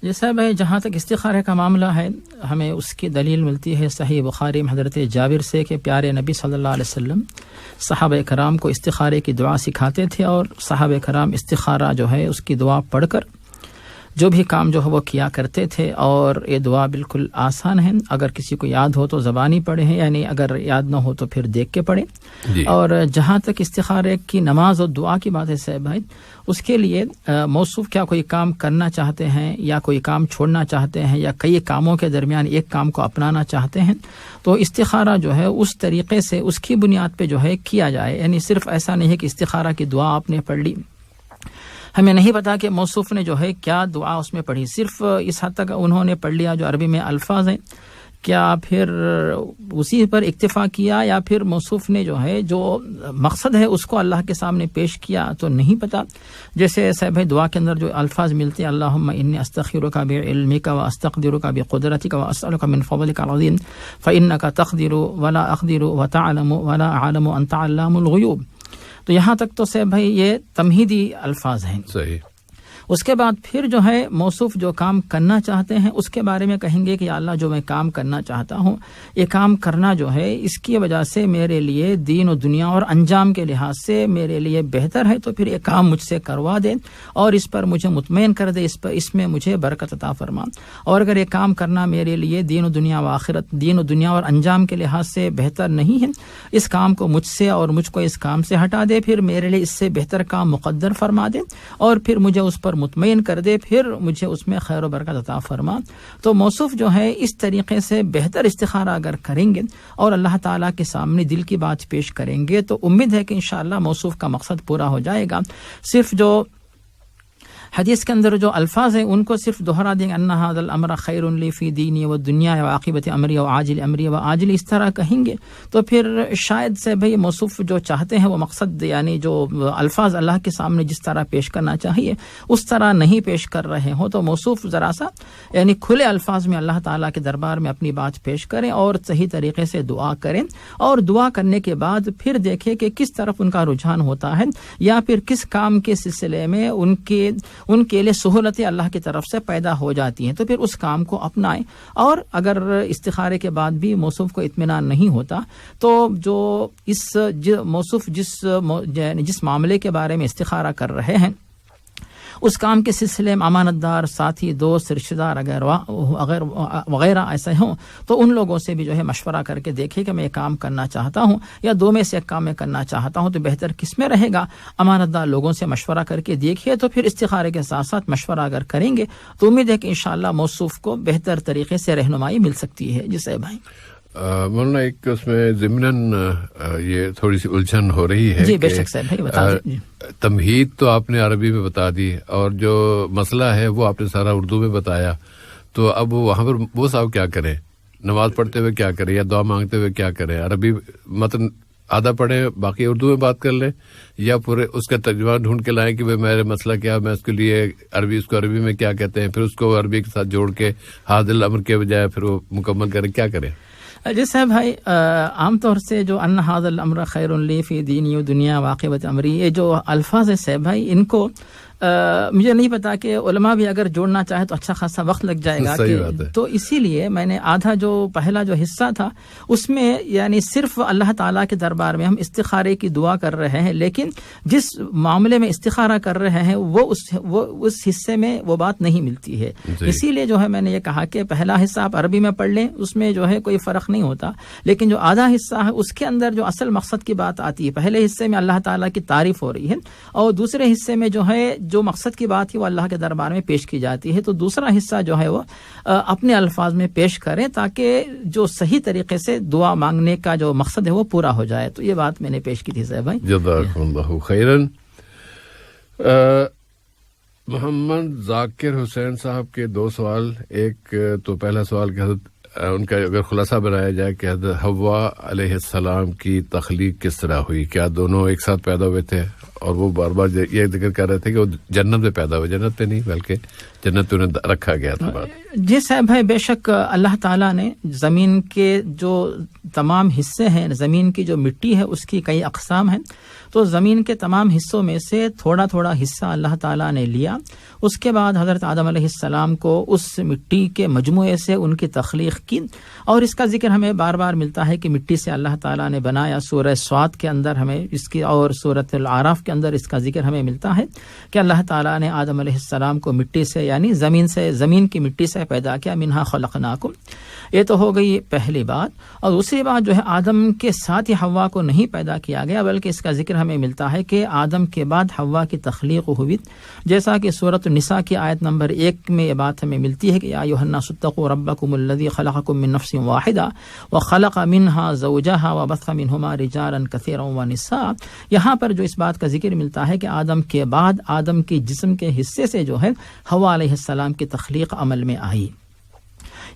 جی صاحب ہے, جہاں تک استخارے کا معاملہ ہے ہمیں اس کی دلیل ملتی ہے صحیح بخاری میں حضرت جابر سے کہ پیارے نبی صلی اللہ علیہ وسلم صحابہ کرام کو استخارے کی دعا سکھاتے تھے اور صحابہ کرام استخارہ جو ہے اس کی دعا پڑھ کر جو بھی کام جو ہے وہ کیا کرتے تھے. اور یہ دعا بالکل آسان ہے, اگر کسی کو یاد ہو تو زبانی پڑھے ہیں, یعنی اگر یاد نہ ہو تو پھر دیکھ کے پڑھے. اور جہاں تک استخارے کی نماز اور دعا کی بات ہے صاحب بھائی, اس کے لیے موصوف کیا کوئی کام کرنا چاہتے ہیں یا کوئی کام چھوڑنا چاہتے ہیں یا کئی کاموں کے درمیان ایک کام کو اپنانا چاہتے ہیں تو استخارہ جو ہے اس طریقے سے اس کی بنیاد پہ جو ہے کیا جائے. یعنی صرف ایسا نہیں ہے کہ استخارہ کی دعا آپ نے پڑھ لی, ہمیں نہیں پتا کہ موصوف نے جو ہے کیا دعا اس میں پڑھی, صرف اس حد تک انہوں نے پڑھ لیا جو عربی میں الفاظ ہیں, کیا پھر اسی پر اکتفا کیا یا پھر موصوف نے جو ہے جو مقصد ہے اس کو اللہ کے سامنے پیش کیا تو نہیں پتا. جیسے صاحب دعا کے اندر جو الفاظ ملتے ہیں اللہم انی استخیرک بعلمک و استقدرک بقدرتک و اسألک من فضلک العظیم فانک تقدر ولا اقدر وتعلم ولا اعلم انت علام الغیوب. تو یہاں تک تو سے بھائی یہ تمہیدی الفاظ ہیں. صحیح. اس کے بعد پھر جو ہے موصوف جو کام کرنا چاہتے ہیں اس کے بارے میں کہیں گے کہ یا اللہ جو میں کام کرنا چاہتا ہوں یہ کام کرنا جو ہے اس کی وجہ سے میرے لیے دین و دنیا اور انجام کے لحاظ سے میرے لیے بہتر ہے، تو پھر یہ کام مجھ سے کروا دے اور اس پر مجھے مطمئن کر دے، اس میں مجھے برکت عطا فرما. اور اگر یہ کام کرنا میرے لیے دین و دنیا و آخرت، دین و دنیا اور انجام کے لحاظ سے بہتر نہیں ہے، اس کام کو مجھ سے اور مجھ کو اس کام سے ہٹا دے، پھر میرے لیے اس سے بہتر کام مقدر فرما دے اور پھر مجھے اس پر مطمئن کر دے، پھر مجھے اس میں خیر و برکت عطا فرما. تو موصوف جو ہے اس طریقے سے بہتر استخارہ اگر کریں گے اور اللہ تعالیٰ کے سامنے دل کی بات پیش کریں گے تو امید ہے کہ انشاءاللہ موصوف کا مقصد پورا ہو جائے گا. صرف جو حدیث کے اندر جو الفاظ ہیں ان کو صرف دہرا دیں گے، ان ھذا الامر خیر لی فی دینی و دنیا و عاقبت امری و عاجل امری و عاجل، اس طرح کہیں گے تو پھر شاید سے بھئی موصوف جو چاہتے ہیں وہ مقصد یعنی جو الفاظ اللہ کے سامنے جس طرح پیش کرنا چاہیے اس طرح نہیں پیش کر رہے ہوں، تو موصوف ذرا سا یعنی کھلے الفاظ میں اللہ تعالیٰ کے دربار میں اپنی بات پیش کریں اور صحیح طریقے سے دعا کریں، اور دعا کرنے کے بعد پھر دیکھیں کہ کس طرف ان کا رجحان ہوتا ہے یا پھر کس کام کے سلسلے میں ان کے لیے سہولتیں اللہ کی طرف سے پیدا ہو جاتی ہیں، تو پھر اس کام کو اپنائیں. اور اگر استخارے کے بعد بھی موصوف کو اطمینان نہیں ہوتا تو جو موصوف جس معاملے کے بارے میں استخارہ کر رہے ہیں اس کام کے سلسلے میں امانت دار، ساتھی، دوست، رشتہ دار وغیرہ ایسے ہوں تو ان لوگوں سے بھی جو ہے مشورہ کر کے دیکھیں کہ میں یہ کام کرنا چاہتا ہوں یا دو میں سے ایک کام میں کرنا چاہتا ہوں تو بہتر کس میں رہے گا. امانت دار لوگوں سے مشورہ کر کے دیکھیے، تو پھر استخارے کے ساتھ ساتھ مشورہ اگر کریں گے تو امید ہے کہ انشاءاللہ موصوف کو بہتر طریقے سے رہنمائی مل سکتی ہے. جی صاحب بھائی. مولانا ایک اس میں ضمناً یہ تھوڑی سی الجھن ہو رہی ہے. جی بے شک صاحب بھائی بتا دیجیے. تمہید تو آپ نے عربی میں بتا دی اور جو مسئلہ ہے وہ آپ نے سارا اردو میں بتایا، تو اب وہاں پر وہ صاحب کیا کریں؟ نماز پڑھتے ہوئے کیا کریں یا دعا مانگتے ہوئے کیا کریں؟ عربی متن آدھا پڑھیں باقی اردو میں بات کر لیں یا پورے اس کا ترجمہ ڈھونڈ کے لائیں کہ میرا مسئلہ کیا، میں اس کے لیے اس کو عربی میں کیا کہتے ہیں، پھر اس کو عربی کے ساتھ جوڑ کے ھذا الامر کے بجائے پھر وہ مکمل کریں، کیا کریں؟ جی صاحب بھائی عام طور سے جو ان ھذا الامر خیر لی فی دینی و دنیا عاقبت امری، یہ جو الفاظ ہیں صاحب بھائی ان کو مجھے نہیں پتا کہ علماء بھی اگر جوڑنا چاہے تو اچھا خاصا وقت لگ جائے گا تو اسی لیے میں نے آدھا جو پہلا جو حصہ تھا اس میں یعنی صرف اللہ تعالیٰ کے دربار میں ہم استخارے کی دعا کر رہے ہیں، لیکن جس معاملے میں استخارہ کر رہے ہیں وہ اس حصے میں وہ بات نہیں ملتی ہے. اسی لیے جو ہے میں نے یہ کہا کہ پہلا حصہ آپ عربی میں پڑھ لیں، اس میں جو ہے کوئی فرق نہیں ہوتا، لیکن جو آدھا حصہ ہے اس کے اندر جو اصل مقصد کی بات آتی ہے، پہلے حصے میں اللہ تعالیٰ کی تعریف ہو رہی ہے اور دوسرے حصے میں جو ہے جو مقصد کی بات ہے وہ اللہ کے دربار میں پیش کی جاتی ہے. تو دوسرا حصہ جو ہے وہ اپنے الفاظ میں پیش کریں تاکہ جو صحیح طریقے سے دعا مانگنے کا جو مقصد ہے وہ پورا ہو جائے. تو یہ بات میں نے پیش کی تھی صاحب بھائی. جزاکم اللہ خیرن. محمد ذاکر حسین صاحب کے دو سوال. ایک تو پہلا سوال کہ حضرت ان کا اگر خلاصہ بنایا جائے کہ حضرت حوا علیہ السلام کی تخلیق کس طرح ہوئی، کیا دونوں ایک ساتھ پیدا ہوئے تھے؟ اور وہ بار بار یہ ذکر کر رہے تھے کہ وہ جنت میں پیدا ہوئے، جنت پہ نہیں بلکہ جنت پہ انہیں رکھا گیا تھا. جی صاحب بھائی بے شک اللہ تعالیٰ نے زمین کے جو تمام حصے ہیں، زمین کی جو مٹی ہے اس کی کئی اقسام ہیں، تو زمین کے تمام حصوں میں سے تھوڑا تھوڑا حصہ اللہ تعالیٰ نے لیا. اس کے بعد حضرت آدم علیہ السلام کو اس مٹی کے مجموعے سے ان کی تخلیق کی، اور اس کا ذکر ہمیں بار بار ملتا ہے کہ مٹی سے اللہ تعالیٰ نے بنایا. سورہ صاد کے اندر ہمیں اس کی اور سورۃ الاعراف کے اندر اس کا ذکر ہمیں ملتا ہے کہ اللہ تعالیٰ نے آدم علیہ السلام کو مٹی سے یعنی زمین کی مٹی سے پیدا کیا. منہا خلقناکم. یہ تو ہو گئی پہلی بات. اور دوسری بات جو ہے آدم کے ساتھ ہی حوا کو نہیں پیدا کیا گیا بلکہ اس کا ذکر ہمیں ملتا ہے کہ آدم کے بعد حوا کی تخلیق ہوئی، جیسا کہ سورۃ النساء کی آیت نمبر 1 میں یہ بات ہمیں ملتی ہے کہ یا ایھا الناس اتقوا ربکم الذی خلقکم من نفس واحدہ وخلق منها زوجها وبث منہما رجالا کثیرا ونساء. یہاں پر جو اس بات کا ذکر ملتا ہے کہ آدم کے بعد آدم کے جسم کے حصے سے جو ہے حوا علیہ السلام کی تخلیق عمل میں آئی.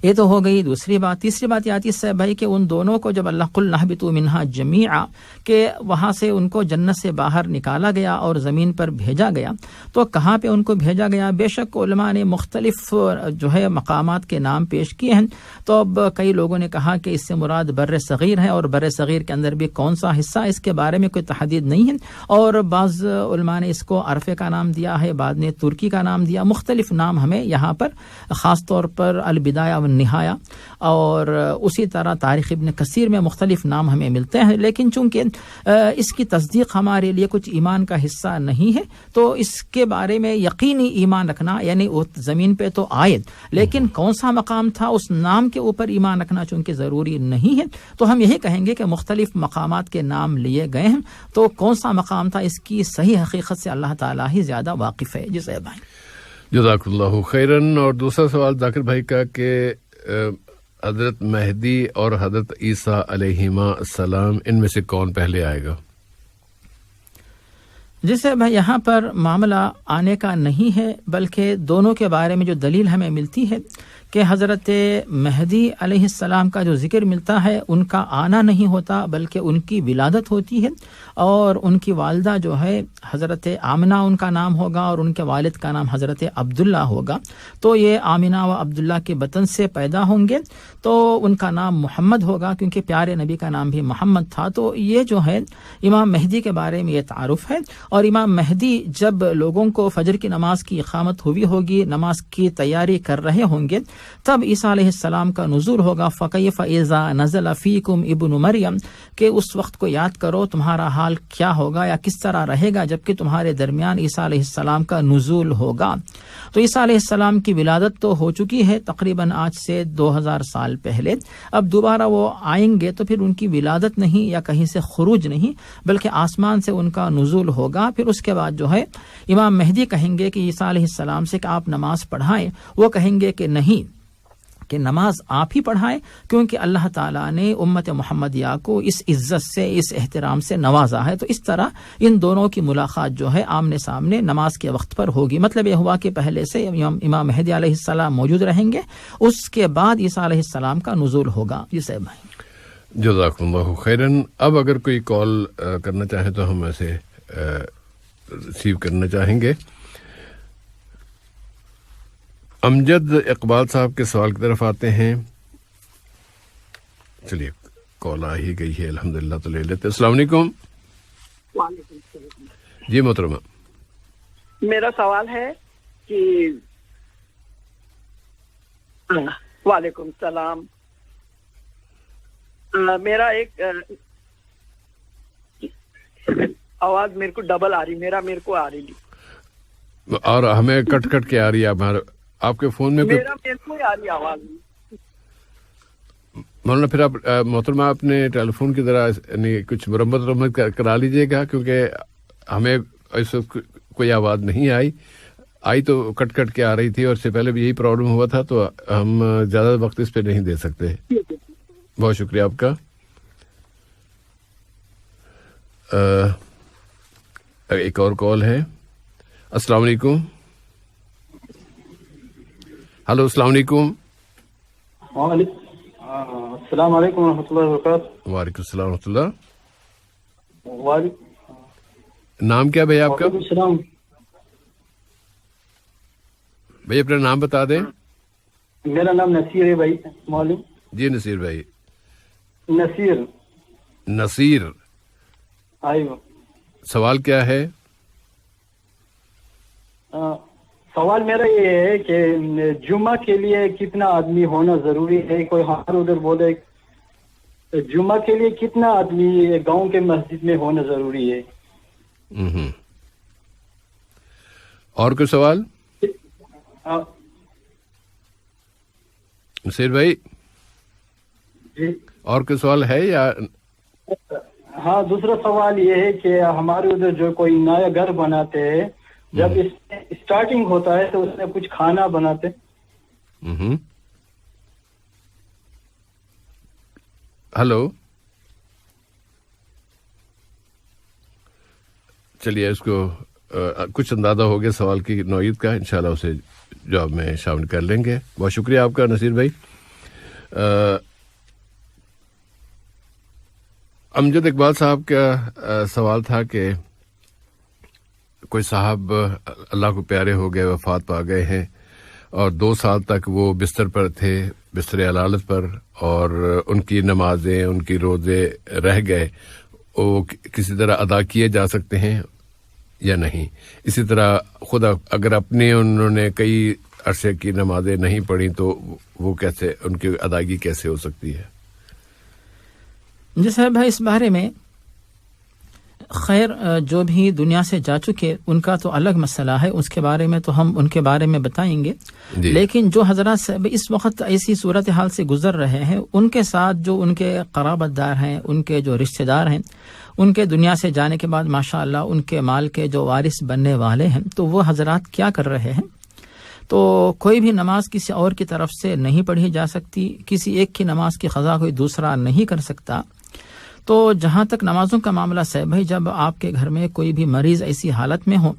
یہ تو ہو گئی دوسری بات. تیسری بات یہ آتی ہے صاحب بھائی کہ ان دونوں کو جب اللہ قل نہبطوا منہا جمیعا کہ وہاں سے ان کو جنت سے باہر نکالا گیا اور زمین پر بھیجا گیا, تو کہاں پہ ان کو بھیجا گیا؟ بے شک علماء نے مختلف جو ہے مقامات کے نام پیش کیے ہیں. تو اب کئی لوگوں نے کہا کہ اس سے مراد بر صغیر ہے, اور بر صغیر کے اندر بھی کون سا حصہ, اس کے بارے میں کوئی تحدید نہیں ہے. اور بعض علماء نے اس کو عرفے کا نام دیا ہے, بعد نے ترکی کا نام دیا. مختلف نام ہمیں یہاں پر خاص طور پر البدایہ والنہایہ اور اسی طرح تاریخ ابن کثیر میں مختلف نام ہمیں ملتے ہیں. لیکن چونکہ اس کی تصدیق ہمارے لیے کچھ ایمان کا حصہ نہیں ہے, تو اس کے بارے میں یقینی ایمان رکھنا, یعنی وہ زمین پہ تو آئے لیکن کون سا مقام تھا اس نام کے اوپر ایمان رکھنا چونکہ ضروری نہیں ہے. تو ہم یہی کہیں گے کہ مختلف مقامات کے نام لیے گئے ہیں, تو کون سا مقام تھا اس کی صحیح حقیقت سے اللہ تعالیٰ ہی زیادہ واقف ہے. جی صاحب بھائی جزاک اللہ خیرن. اور دوسرا سوال ذاکر بھائی کا کہ حضرت مہدی اور حضرت عیسیٰ علیہما السلام ان میں سے کون پہلے آئے گا؟ جسے بھائی یہاں پر معاملہ آنے کا نہیں ہے, بلکہ دونوں کے بارے میں جو دلیل ہمیں ملتی ہے کہ حضرت مہدی علیہ السلام کا جو ذکر ملتا ہے ان کا آنا نہیں ہوتا بلکہ ان کی ولادت ہوتی ہے, اور ان کی والدہ جو ہے حضرت آمنہ ان کا نام ہوگا اور ان کے والد کا نام حضرت عبداللہ ہوگا. تو یہ آمنہ و عبداللہ کے بطن سے پیدا ہوں گے, تو ان کا نام محمد ہوگا کیونکہ پیارے نبی کا نام بھی محمد تھا. تو یہ جو ہے امام مہدی کے بارے میں یہ تعارف ہے. اور امام مہدی جب لوگوں کو فجر کی نماز کی اقامت ہوئی ہوگی, نماز کی تیاری کر رہے ہوں گے, تب عیسیٰ علیہ السلام کا نزول ہوگا. فَكَيْفَ إِذَا نَزَلَ فِيكُمْ ابن مریم, کہ اس وقت کو یاد کرو تمہارا حال کیا ہوگا یا کس طرح رہے گا جبکہ تمہارے درمیان عیسیٰ علیہ السلام کا نزول ہوگا. تو عیسیٰ علیہ السلام کی ولادت تو ہو چکی ہے تقریباً آج سے 2000 سال پہلے. اب دوبارہ وہ آئیں گے تو پھر ان کی ولادت نہیں یا کہیں سے خروج نہیں بلکہ آسمان سے ان کا نزول ہوگا. پھر اس کے بعد جو ہے امام مہدی کہیں گے کہ عیسیٰ علیہ السلام سے کہ آپ نماز پڑھائیں. وہ کہیں گے کہ نہیں, کہ نماز آپ ہی پڑھائیں, کیونکہ اللہ تعالیٰ نے امت محمدیہ کو اس عزت سے اس احترام سے نوازا ہے. تو اس طرح ان دونوں کی ملاقات جو ہے آمنے سامنے نماز کے وقت پر ہوگی. مطلب یہ ہوا کہ پہلے سے امام مہدی علیہ السلام موجود رہیں گے, اس کے بعد عیسیٰ علیہ السلام کا نزول ہوگا. جی صاحب بھائی جزاک اللہ خیرن. اب اگر کوئی کال کرنا چاہے تو ہم ایسے ریسیو کرنا چاہیں گے. امجد اقبال صاحب کے سوال کی طرف آتے ہیں. چلیے کال آ ہی گئی ہے الحمدللہ, تو لے لیتے. السلام علیکم. وعلیکم السلام. جی محترمہ, میرا سوال ہے کہ وعلیکم السلام. میرا ایک آواز میرے کو ڈبل آ رہی, میرے کو آ رہی اور ہمیں کٹ کٹ کے آ رہی ہے. آپ کے فون میں میرے کو آ رہی آواز. مولانا پھر آپ محترمہ اپنے ٹیلی فون کی ذرا یعنی کچھ مرمت کرا لیجیے گا, کیونکہ ہمیں اس وقت کوئی آواز نہیں آئی تو کٹ کٹ کے آ رہی تھی, اور اس سے پہلے بھی یہی پرابلم ہوا تھا, تو ہم زیادہ وقت اس پہ نہیں دے سکتے. بہت شکریہ آپ کا. ایک اور کال ہے. السلام علیکم. ہلو السلام علیکم. السلام علیکم ورحمۃ اللہ وبرکاتہ. وعلیکم السلام ورحمۃ اللہ. نام کیا بھائی آپ کا؟ السلام بھائی اپنا نام بتا دیں. میرا نام نصیر ہے بھائی. معلوم. جی نصیر بھائی. نصیر. آئیو. سوال کیا ہے؟ سوال میرا یہ ہے کہ جمعہ کے لیے کتنا آدمی ہونا ضروری ہے؟ کوئی ہمارے ادھر بولے جمعہ کے لیے کتنا آدمی گاؤں کے مسجد میں ہونا ضروری ہے. اور کوئی سوال؟ نصیر بھائی جی اور کوئی سوال ہے یا؟ ہاں دوسرا سوال یہ ہے کہ ہمارے ادھر جو کوئی نیا گھر بناتے ہیں, جب اس میں اسٹارٹنگ ہوتا ہے تو اس میں کچھ کھانا بناتے. ہلو, چلیے اس کو کچھ اندازہ ہو گیا سوال کی نوعیت کا, انشاءاللہ اسے جواب میں شامل کر لیں گے. بہت شکریہ آپ کا نصیر بھائی. امجد اقبال صاحب کا سوال تھا کہ کوئی صاحب اللہ کو پیارے ہو گئے، وفات پا گئے ہیں، اور 2 سال تک وہ بستر پر تھے، بستر علالت پر، اور ان کی نمازیں، ان کی روزے رہ گئے، وہ کسی طرح ادا کیے جا سکتے ہیں یا نہیں؟ اسی طرح خود اگر اپنے انہوں نے کئی عرصے کی نمازیں نہیں پڑھی تو وہ کیسے، ان کی ادائیگی کیسے ہو سکتی ہے؟ جی صاحب بھائی، اس بارے میں خیر جو بھی دنیا سے جا چکے ان کا تو الگ مسئلہ ہے، اس کے بارے میں تو ہم ان کے بارے میں بتائیں گے جی. لیکن جو حضرات صاحب اس وقت ایسی صورتحال سے گزر رہے ہیں، ان کے ساتھ جو ان کے قرابت دار ہیں، ان کے جو رشتہ دار ہیں، ان کے دنیا سے جانے کے بعد ماشاءاللہ ان کے مال کے جو وارث بننے والے ہیں، تو وہ حضرات کیا کر رہے ہیں؟ تو کوئی بھی نماز کسی اور کی طرف سے نہیں پڑھی جا سکتی، کسی ایک کی نماز کی قضا کوئی دوسرا نہیں کر سکتا. تو جہاں تک نمازوں کا معاملہ ہے بھائی، جب آپ کے گھر میں کوئی بھی مریض ایسی حالت میں ہو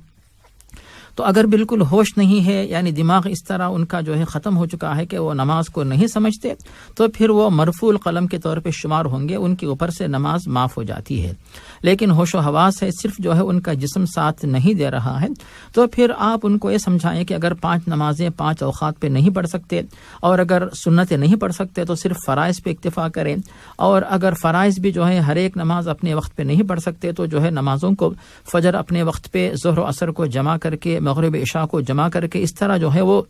تو اگر بالکل ہوش نہیں ہے، یعنی دماغ اس طرح ان کا جو ہے ختم ہو چکا ہے کہ وہ نماز کو نہیں سمجھتے، تو پھر وہ مرفوع القلم کے طور پہ شمار ہوں گے، ان کے اوپر سے نماز معاف ہو جاتی ہے. لیکن ہوش و حواس ہے، صرف جو ہے ان کا جسم ساتھ نہیں دے رہا ہے، تو پھر آپ ان کو یہ سمجھائیں کہ اگر 5 نمازیں 5 اوقات پہ نہیں پڑھ سکتے، اور اگر سنتیں نہیں پڑھ سکتے تو صرف فرائض پہ اکتفا کریں، اور اگر فرائض بھی جو ہے ہر ایک نماز اپنے وقت پہ نہیں پڑھ سکتے تو جو ہے نمازوں کو فجر اپنے وقت پہ، ظہر و عصر کو جمع کر کے، مغرب عشاء کو جمع کر کے، اس طرح جو ہے وہ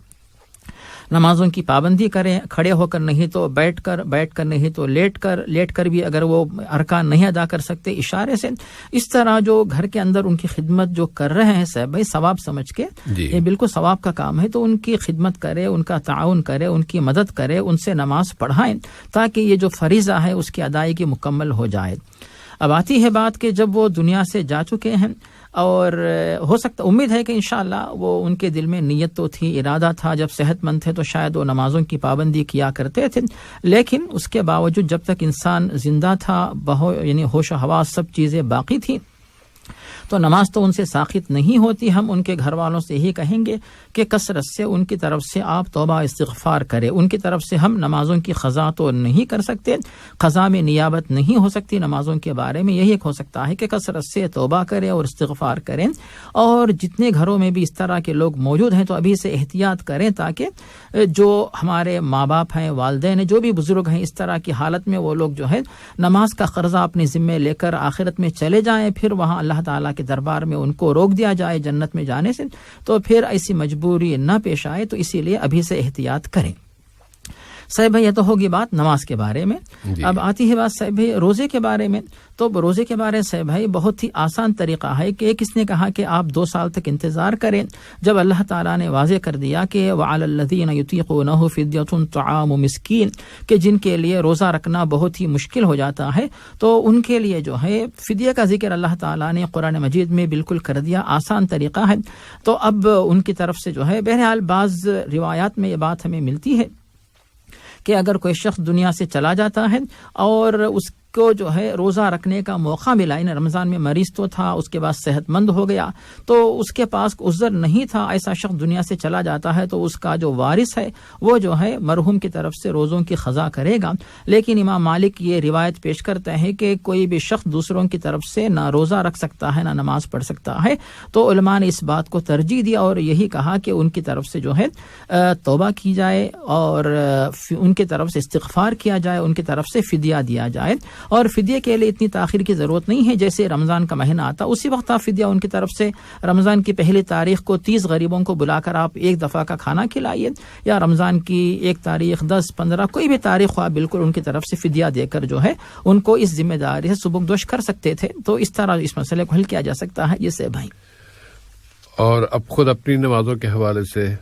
نمازوں کی پابندی کریں. کھڑے ہو کر نہیں تو بیٹھ کر نہیں تو لیٹ کر بھی اگر وہ ارکان نہیں ادا کر سکتے اشارے سے، اس طرح جو گھر کے اندر ان کی خدمت جو کر رہے ہیں صاحب بھائی ثواب سمجھ کے جی. یہ بالکل ثواب کا کام ہے، تو ان کی خدمت کرے، ان کا تعاون کرے، ان کی مدد کرے، ان سے نماز پڑھائیں تاکہ یہ جو فریضہ ہے اس کی ادائیگی مکمل ہو جائے. اب آتی ہے بات کہ جب وہ دنیا سے جا چکے ہیں، اور ہو سکتا امید ہے کہ انشاءاللہ وہ ان کے دل میں نیت تو تھی، ارادہ تھا، جب صحت مند تھے تو شاید وہ نمازوں کی پابندی کیا کرتے تھے، لیکن اس کے باوجود جب تک انسان زندہ تھا، یعنی ہوش و حواس سب چیزیں باقی تھیں، تو نماز تو ان سے ساقط نہیں ہوتی. ہم ان کے گھر والوں سے یہی کہیں گے کہ کثرت سے ان کی طرف سے آپ توبہ استغفار کریں. ان کی طرف سے ہم نمازوں کی قضا تو نہیں کر سکتے، قضا میں نیابت نہیں ہو سکتی نمازوں کے بارے میں. یہی ایک ہو سکتا ہے کہ کثرت سے توبہ کریں اور استغفار کریں، اور جتنے گھروں میں بھی اس طرح کے لوگ موجود ہیں تو ابھی سے احتیاط کریں، تاکہ جو ہمارے ماں باپ ہیں، والدین ہیں، جو بھی بزرگ ہیں، اس طرح کی حالت میں وہ لوگ جو ہے نماز کا قرضہ اپنے ذمے لے کر آخرت میں چلے جائیں، پھر وہاں اللہ تعالیٰ کے دربار میں ان کو روک دیا جائے جنت میں جانے سے، تو پھر ایسی مجبوری نہ پیش آئے. تو اسی لیے ابھی سے احتیاط کریں. صاحب بھائی یہ تو ہوگی بات نماز کے بارے میں جی. اب آتی ہے بات صاحب بھائی روزے کے بارے میں. تو روزے کے بارے میں صاحب بھائی بہت ہی آسان طریقہ ہے کہ کس نے کہا کہ آپ 2 سال تک انتظار کریں، جب اللہ تعالیٰ نے واضح کر دیا کہ وَعَلَى الَّذِينَ يُطِيقُونَهُ فِدْيَةٌ طَعَامُ مِسْكِينٍ، کہ جن کے لیے روزہ رکھنا بہت ہی مشکل ہو جاتا ہے، تو ان کے لیے جو ہے فدیہ کا ذکر اللہ تعالیٰ نے قرآن مجید میں بالکل کر دیا. آسان طریقہ ہے. تو اب ان کی طرف سے جو ہے بہرحال بعض روایات میں یہ بات ہمیں ملتی ہے کہ اگر کوئی شخص دنیا سے چلا جاتا ہے اور اس کو جو ہے روزہ رکھنے کا موقع ملا، یعنی رمضان میں مریض تو تھا، اس کے بعد صحت مند ہو گیا، تو اس کے پاس عذر نہیں تھا، ایسا شخص دنیا سے چلا جاتا ہے تو اس کا جو وارث ہے وہ جو ہے مرحوم کی طرف سے روزوں کی قضا کرے گا. لیکن امام مالک یہ روایت پیش کرتے ہیں کہ کوئی بھی شخص دوسروں کی طرف سے نہ روزہ رکھ سکتا ہے نہ نماز پڑھ سکتا ہے. تو علماء نے اس بات کو ترجیح دیا اور یہی کہا کہ ان کی طرف سے جو ہے توبہ کی جائے اور ان کی طرف سے استغفار کیا جائے، ان کی طرف سے فدیہ دیا جائے. اور فدیے کے لیے اتنی تاخیر کی ضرورت نہیں ہے، جیسے رمضان کا مہینہ آتا اسی وقت آپ فدیہ ان کی طرف سے رمضان کی پہلی تاریخ کو 30 غریبوں کو بلا کر آپ ایک دفعہ کا کھانا کھلائیے، یا رمضان کی 1 تاریخ 10 15 کوئی بھی تاریخ ہو، آپ بالکل ان کی طرف سے فدیہ دے کر جو ہے ان کو اس ذمہ داری سے سبکدوش کر سکتے تھے. تو اس طرح اس مسئلے کو حل کیا جا سکتا ہے. یہ سے بھائی اور اب خود اپنی نمازوں کے حوالے سے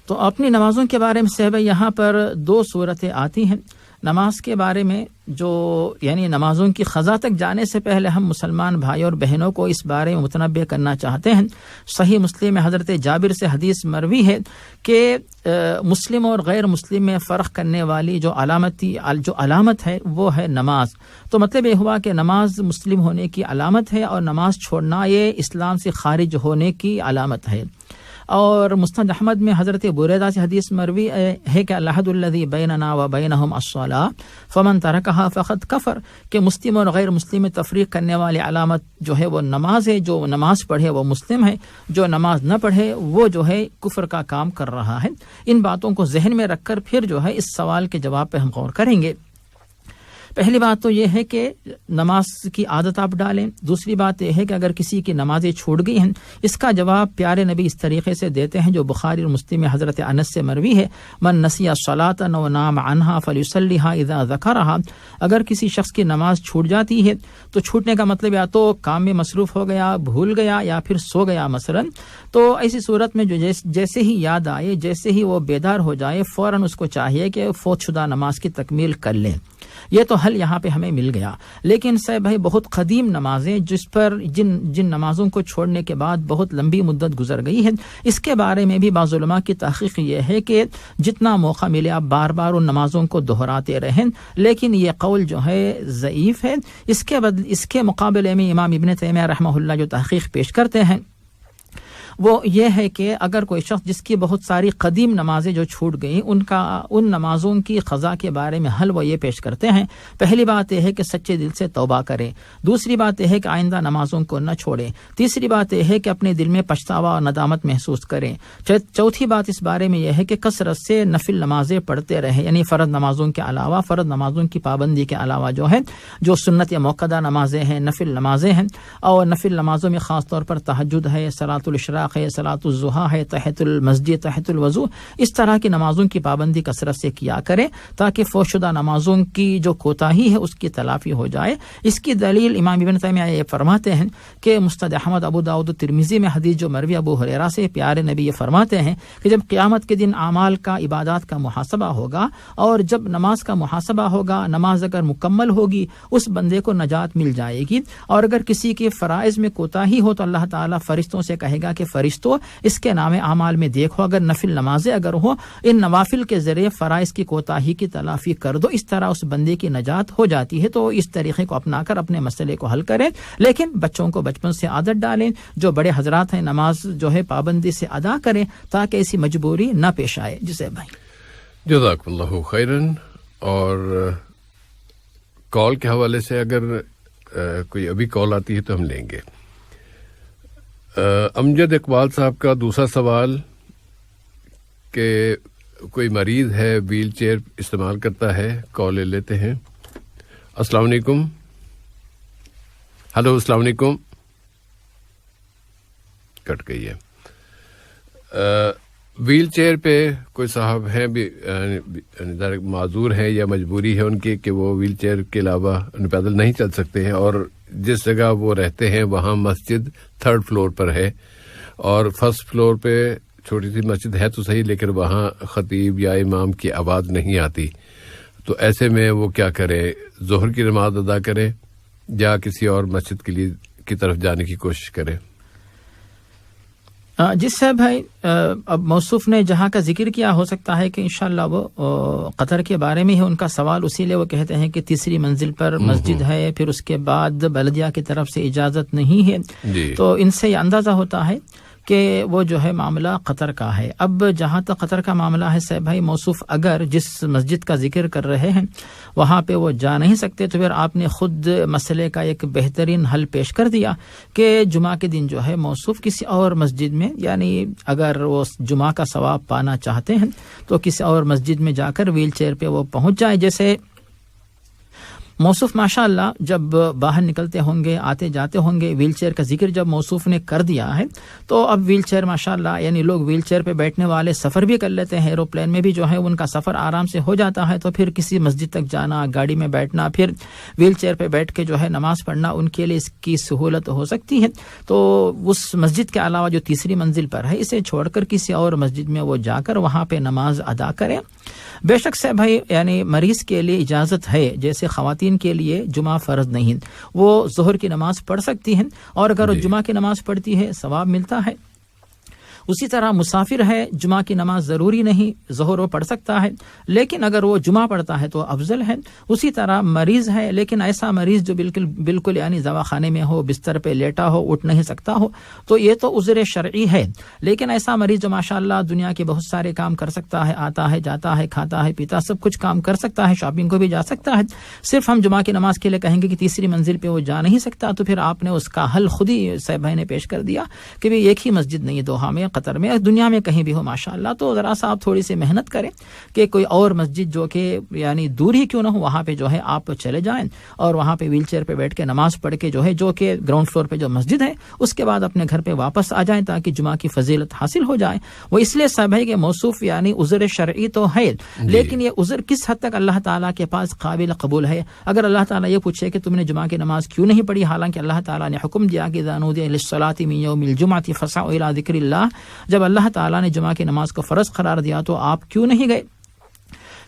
تو اپنی نمازوں کے بارے میں صاحب یہاں پر 2 صورتیں آتی ہیں. نماز کے بارے میں جو یعنی نمازوں کی قضا تک جانے سے پہلے ہم مسلمان بھائی اور بہنوں کو اس بارے میں متنبہ کرنا چاہتے ہیں. صحیح مسلم میں حضرت جابر سے حدیث مروی ہے کہ مسلم اور غیر مسلم میں فرق کرنے والی جو علامت ہے وہ ہے نماز. تو مطلب یہ ہوا کہ نماز مسلم ہونے کی علامت ہے اور نماز چھوڑنا یہ اسلام سے خارج ہونے کی علامت ہے. اور مسند احمد میں حضرت بریدہ سے حدیث مروی ہے کہ العہد الذی بیننا و بینہم الصلاۃ فمن ترکہا فقد کفر، کہ مسلم اور غیر مسلم میں تفریق کرنے والی علامت جو ہے وہ نماز ہے، جو نماز پڑھے وہ مسلم ہے، جو نماز نہ پڑھے وہ جو ہے کفر کا کام کر رہا ہے۔ ان باتوں کو ذہن میں رکھ کر پھر جو ہے اس سوال کے جواب پہ ہم غور کریں گے۔ پہلی بات تو یہ ہے کہ نماز کی عادت آپ ڈالیں۔ دوسری بات یہ ہے کہ اگر کسی کی نمازیں چھوٹ گئی ہیں، اس کا جواب پیارے نبی اس طریقے سے دیتے ہیں جو بخاری اور مسلم میں حضرت انس سے مروی ہے، من نسی الصلاۃ و نام عنہا فلیصلیھا اذا ذکرھا، اگر کسی شخص کی نماز چھوٹ جاتی ہے تو چھوٹنے کا مطلب یا تو کام میں مصروف ہو گیا، بھول گیا، یا پھر سو گیا مثلا، تو ایسی صورت میں جو جیسے ہی یاد آئے، جیسے ہی وہ بیدار ہو جائے، فوراً اس کو چاہیے کہ فوت شدہ نماز کی تکمیل کر لیں۔ یہ تو حل یہاں پہ ہمیں مل گیا، لیکن صاحب بھائی بہت قدیم نمازیں جس پر جن نمازوں کو چھوڑنے کے بعد بہت لمبی مدت گزر گئی ہے، اس کے بارے میں بھی بعض علماء کی تحقیق یہ ہے کہ جتنا موقع ملے آپ بار بار ان نمازوں کو دہراتے رہیں، لیکن یہ قول جو ہے ضعیف ہے۔ اس کے مقابلے میں امام ابن تیمیہ رحمہ اللہ جو تحقیق پیش کرتے ہیں وہ یہ ہے کہ اگر کوئی شخص جس کی بہت ساری قدیم نمازیں جو چھوٹ گئیں ان نمازوں کی قضا کے بارے میں حل وہ یہ پیش کرتے ہیں، پہلی بات یہ ہے کہ سچے دل سے توبہ کریں، دوسری بات یہ ہے کہ آئندہ نمازوں کو نہ چھوڑیں، تیسری بات یہ ہے کہ اپنے دل میں پچھتاوا اور ندامت محسوس کریں، چوتھی بات اس بارے میں یہ ہے کہ کثرت سے نفل نمازیں پڑھتے رہیں، یعنی فرض نمازوں کے علاوہ، فرض نمازوں کی پابندی کے علاوہ جو سنت یا موقدہ نمازیں ہیں، نفل نمازیں ہیں، اور نفل نمازوں میں خاص طور پر تہجد ہے، صلاۃ الاشراق ہے، صلاۃ الضحیٰ ہے، تحت المسجد، تحت الوضو، اس طرح کی نمازوں کی پابندی کثرت سے کیا کریں تاکہ فوت شدہ نمازوں کی جو کوتاہی ہے اس کی تلافی ہو جائے۔ اس کی دلیل امام ابن تیمیہ یہ فرماتے ہیں کہ مسند احمد، ابو داؤد و ترمذی میں حدیث جو مروی ابو ہریرہ سے پیارے نبی یہ فرماتے ہیں کہ جب قیامت کے دن اعمال کا، عبادات کا محاسبہ ہوگا، اور جب نماز کا محاسبہ ہوگا، نماز اگر مکمل ہوگی اس بندے کو نجات مل جائے گی، اور اگر کسی کے فرائض میں کوتاہی ہو تو اللہ تعالیٰ فرشتوں سے کہے گا کہ فرشتوں اس کے نام اعمال میں دیکھو، اگر نفل نمازیں اگر ہو، ان نوافل کے ذریعے فرائض کی کوتاہی کی تلافی کر دو، اس طرح اس بندے کی نجات ہو جاتی ہے۔ تو اس طریقے کو اپنا کر اپنے مسئلے کو حل کریں، لیکن بچوں کو بچپن سے عادت ڈالیں، جو بڑے حضرات ہیں نماز جو ہے پابندی سے ادا کریں تاکہ ایسی مجبوری نہ پیش آئے۔ جزاک بھائی، جزاک اللہ خیرن۔ اور کال کے حوالے سے اگر کوئی ابھی کال آتی ہے تو ہم لیں گے۔ امجد اقبال صاحب کا دوسرا سوال کہ کوئی مریض ہے ویل چیئر استعمال کرتا ہے، کال لے لیتے ہیں۔ السلام علیکم۔ ہلو، السلام علیکم۔ کٹ گئی ہے۔ ویل چیئر پہ کوئی صاحب ہیں بھی معذور ہیں یا مجبوری ہے ان کی کہ وہ ویل چیئر کے علاوہ پیدل نہیں چل سکتے ہیں، اور جس جگہ وہ رہتے ہیں وہاں مسجد 3rd فلور پر ہے، اور 1st فلور پہ چھوٹی سی مسجد ہے تو صحیح، لیکن وہاں خطیب یا امام کی آواز نہیں آتی، تو ایسے میں وہ کیا کرے؟ ظہر کی نماز ادا کرے یا کسی اور مسجد کی طرف جانے کی کوشش کرے؟ جس سے بھائی اب موصوف نے جہاں کا ذکر کیا، ہو سکتا ہے کہ انشاءاللہ وہ قطر کے بارے میں ہے ان کا سوال، اسی لیے وہ کہتے ہیں کہ تیسری منزل پر مسجد ہے، پھر اس کے بعد بلدیہ کی طرف سے اجازت نہیں ہے، تو ان سے یہ اندازہ ہوتا ہے کہ وہ جو ہے معاملہ قطر کا ہے۔ اب جہاں تک قطر کا معاملہ ہے صاحب بھائی، موصوف اگر جس مسجد کا ذکر کر رہے ہیں وہاں پہ وہ جا نہیں سکتے تو پھر آپ نے خود مسئلے کا ایک بہترین حل پیش کر دیا کہ جمعہ کے دن جو ہے موصوف کسی اور مسجد میں، یعنی اگر وہ جمعہ کا ثواب پانا چاہتے ہیں تو کسی اور مسجد میں جا کر ویل چیئر پہ وہ پہنچ جائے۔ جیسے موصوف ماشاءاللہ جب باہر نکلتے ہوں گے، آتے جاتے ہوں گے، ویل چیئر کا ذکر جب موصوف نے کر دیا ہے تو اب ویل چیئر ماشاءاللہ، یعنی لوگ ویل چیئر پہ بیٹھنے والے سفر بھی کر لیتے ہیں، ایروپلین میں بھی جو ہے ان کا سفر آرام سے ہو جاتا ہے، تو پھر کسی مسجد تک جانا، گاڑی میں بیٹھنا، پھر ویل چیئر پہ بیٹھ کے جو ہے نماز پڑھنا ان کے لیے اس کی سہولت ہو سکتی ہے۔ تو اس مسجد کے علاوہ جو تیسری منزل پر ہے اسے چھوڑ کر کسی اور مسجد میں وہ جا کر وہاں پہ نماز ادا کریں۔ بے شک سے بھائی، یعنی مریض کے لیے اجازت ہے، جیسے خواتین کے لیے جمعہ فرض نہیں، وہ ظہر کی نماز پڑھ سکتی ہیں، اور اگر وہ جمعہ کی نماز پڑھتی ہے ثواب ملتا ہے۔ اسی طرح مسافر ہے، جمعہ کی نماز ضروری نہیں، ظہر وہ پڑھ سکتا ہے لیکن اگر وہ جمعہ پڑھتا ہے تو افضل ہے۔ اسی طرح مریض ہے، لیکن ایسا مریض جو بالکل یعنی دواخانے میں ہو، بستر پہ لیٹا ہو، اٹھ نہیں سکتا ہو، تو یہ تو عذر شرعی ہے۔ لیکن ایسا مریض جو ماشاءاللہ دنیا کے بہت سارے کام کر سکتا ہے، آتا ہے، جاتا ہے، کھاتا ہے، پیتا، سب کچھ کام کر سکتا ہے، شاپنگ کو بھی جا سکتا ہے، صرف ہم جمعہ کی نماز کے لیے کہیں گے کہ تیسری منزل پہ وہ جا نہیں سکتا، تو پھر آپ نے اس کا حل خود ہی صاحب بھائی نے پیش کر دیا کہ بھی ایک ہی مسجد نہیں ہے، دوحہ میں، قطر میں، دنیا میں کہیں بھی ہو ماشاءاللہ، تو ذرا سا آپ تھوڑی سی محنت کریں کہ کوئی اور مسجد جو کہ یعنی دور ہی کیوں نہ ہو، وہاں پہ جو ہے آپ چلے جائیں اور وہاں پہ ویل چیئر پہ بیٹھ کے نماز پڑھ کے جو کہ گراؤنڈ فلور پہ جو مسجد ہے اس کے بعد اپنے گھر پہ واپس آ جائیں تاکہ جمعہ کی فضیلت حاصل ہو جائے۔ وہ اس لیے صاحب ہے کہ موصوف یعنی عذر شرعی تو ہے، لیکن یہ عذر کس حد تک اللہ تعالیٰ کے پاس قابل قبول ہے۔ اگر اللہ تعالیٰ یہ پوچھے کہ تم نے جمعہ کی نماز کیوں نہیں پڑھی، حالانکہ اللہ تعالیٰ نے حکم دیا کہ اذا نودی للصلاۃ من یوم الجمعۃ فاسعوا الی ذکر اللہ، جب اللہ تعالیٰ نے جمعہ کی نماز کو فرض قرار دیا تو آپ کیوں نہیں گئے؟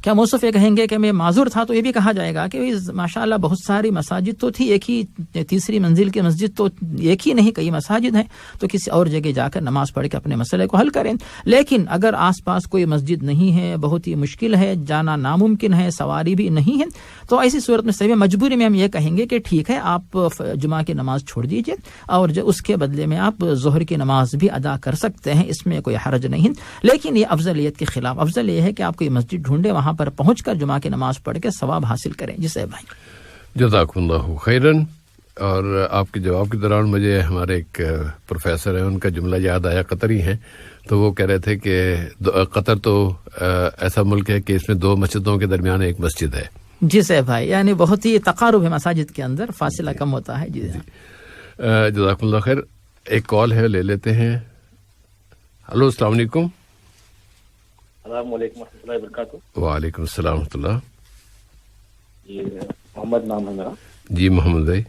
کیا موصوف یہ کہیں گے کہ میں معذور تھا؟ تو یہ بھی کہا جائے گا کہ ماشاءاللہ بہت ساری مساجد تو تھی، ایک ہی تیسری منزل کی مسجد تو ایک ہی نہیں، کئی مساجد ہیں، تو کسی اور جگہ جا کر نماز پڑھ کے اپنے مسئلے کو حل کریں۔ لیکن اگر آس پاس کوئی مسجد نہیں ہے، بہت ہی مشکل ہے، جانا ناممکن ہے، سواری بھی نہیں ہے، تو ایسی صورت میں صحیح مجبوری میں ہم یہ کہیں گے کہ ٹھیک ہے، آپ جمعہ کی نماز چھوڑ دیجئے اور اس کے بدلے میں آپ ظہر کی نماز بھی ادا کر سکتے ہیں، اس میں کوئی حرج نہیں۔ لیکن یہ افضلیت کے خلاف، افضل یہ ہے کہ آپ کوئی مسجد ڈھونڈیں، وہاں پر پہنچ کر جمعہ کی نماز پڑھ کے ثواب حاصل کریں۔ جی صاحب بھائی، جزاکم اللہ خیرن۔ اور آپ کے جواب کے دوران مجھے ہمارے ایک پروفیسر ہیں، ان کا جملہ یاد آیا، قطری ہیں، تو وہ کہہ رہے تھے کہ قطر تو ایسا ملک ہے کہ اس میں دو مسجدوں کے درمیان ایک مسجد ہے۔ جی صاحب بھائی، یعنی بہت ہی تقارب ہے مساجد کے اندر، فاصلہ کم ہوتا ہے۔ جی جزاکم اللہ خیر۔ ایک کال ہے، لے لیتے ہیں۔ ہلو، السلام علیکم۔ السلام علیکم ورحمۃ اللہ وبرکاتہ۔ وعلیکم السلام ورحمۃ اللہ۔ جی محمد نام ہے میرا۔ جی محمد بھائی،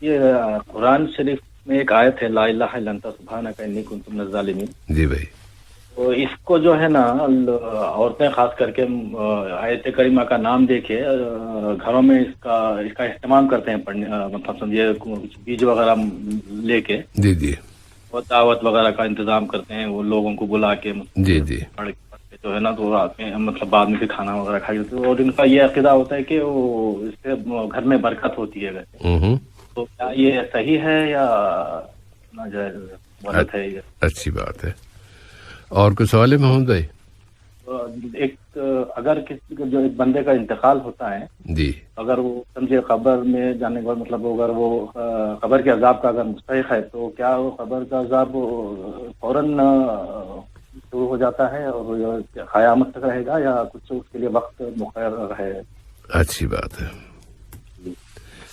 یہ قرآن شریف میں ایک آیت ہے، لا الہ الا انت سبحانک انی کنت من الظالمین۔ جی بھائی، تو اس کو جو ہے نا عورتیں خاص کر کے آیت کریمہ کا نام دے کے گھروں میں اس کا اہتمام کرتے ہیں پڑھنے، مطلب سمجھے بیج وغیرہ لے کے، جی جی، وہ دعوت وغیرہ کا انتظام کرتے ہیں، وہ لوگوں کو بلا کے جی جی، پڑھ کے جو ہے نا تو رات میں مطلب بعد میں بھی کھانا وغیرہ کھائی جاتی ہے، اور ان کا یہ عقیدہ ہوتا ہے کہ وہ اس سے گھر میں برکت ہوتی ہے ویسے۔ تو کیا یہ صحیح ہے یا ناجائز غلط ہے؟ یہ اچھی بات ہے۔ اور کوئی سوال ہے محمد بھائی؟ ایک اگر کسی کو جو ایک بندے کا انتقال ہوتا ہے، جی، اگر وہ سمجھے قبر میں جانے کے بعد مطلب اگر وہ قبر کے عذاب کا اگر مستحق ہے، تو کیا وہ قبر کا عذاب فوراً شروع ہو جاتا ہے اور قیامت تک رہے گا یا کچھ اس کے لیے وقت مقرر ہے؟ اچھی بات ہے،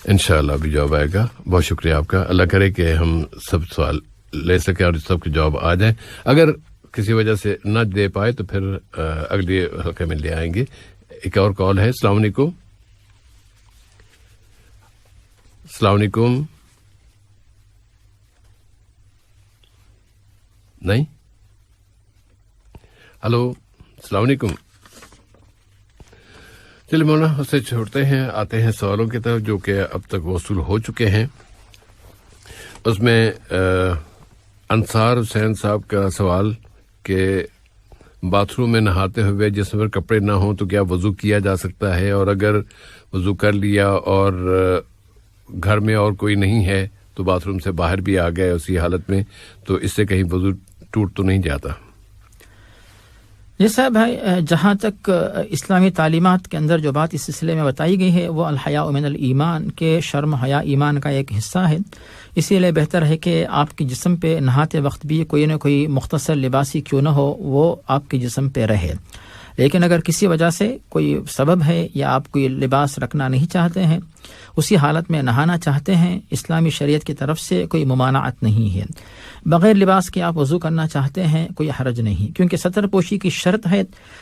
انشاءاللہ بھی جواب آئے گا۔ بہت شکریہ آپ کا، اللہ کرے کہ ہم سب سوال لے سکیں اور سب کے جواب آ جائیں۔ اگر کسی وجہ سے نہ دے پائے تو پھر اگلے حلقے میں لے آئیں گے۔ ایک اور کال ہے۔ السلام علیکم۔ السلام علیکم۔ نہیں، ہلو، السلام علیکم۔ چلیے مولانا اسے چھوڑتے ہیں، آتے ہیں سوالوں کی طرف جو کہ اب تک وصول ہو چکے ہیں۔ اس میں انصار حسین صاحب کا سوال کہ باتھ روم میں نہاتے ہوئے جسم پر کپڑے نہ ہوں تو کیا وضو کیا جا سکتا ہے، اور اگر وضو کر لیا اور گھر میں اور کوئی نہیں ہے تو باتھ روم سے باہر بھی آ گئے اسی حالت میں، تو اس سے کہیں وضو ٹوٹ تو نہیں جاتا؟ جی صاحب بھائی، جہاں تک اسلامی تعلیمات کے اندر جو بات اس سلسلے میں بتائی گئی ہے وہ الحیاء من الایمان کے شرم حیا ایمان کا ایک حصہ ہے، اسی لیے بہتر ہے کہ آپ کے جسم پہ نہاتے وقت بھی کوئی نہ کوئی مختصر لباسی کیوں نہ ہو وہ آپ کے جسم پہ رہے۔ لیکن اگر کسی وجہ سے کوئی سبب ہے یا آپ کوئی لباس رکھنا نہیں چاہتے ہیں، اسی حالت میں نہانا چاہتے ہیں، اسلامی شریعت کی طرف سے کوئی ممانعت نہیں ہے۔ بغیر لباس کے آپ وضو کرنا چاہتے ہیں، کوئی حرج نہیں، کیونکہ ستر پوشی کی شرط ہے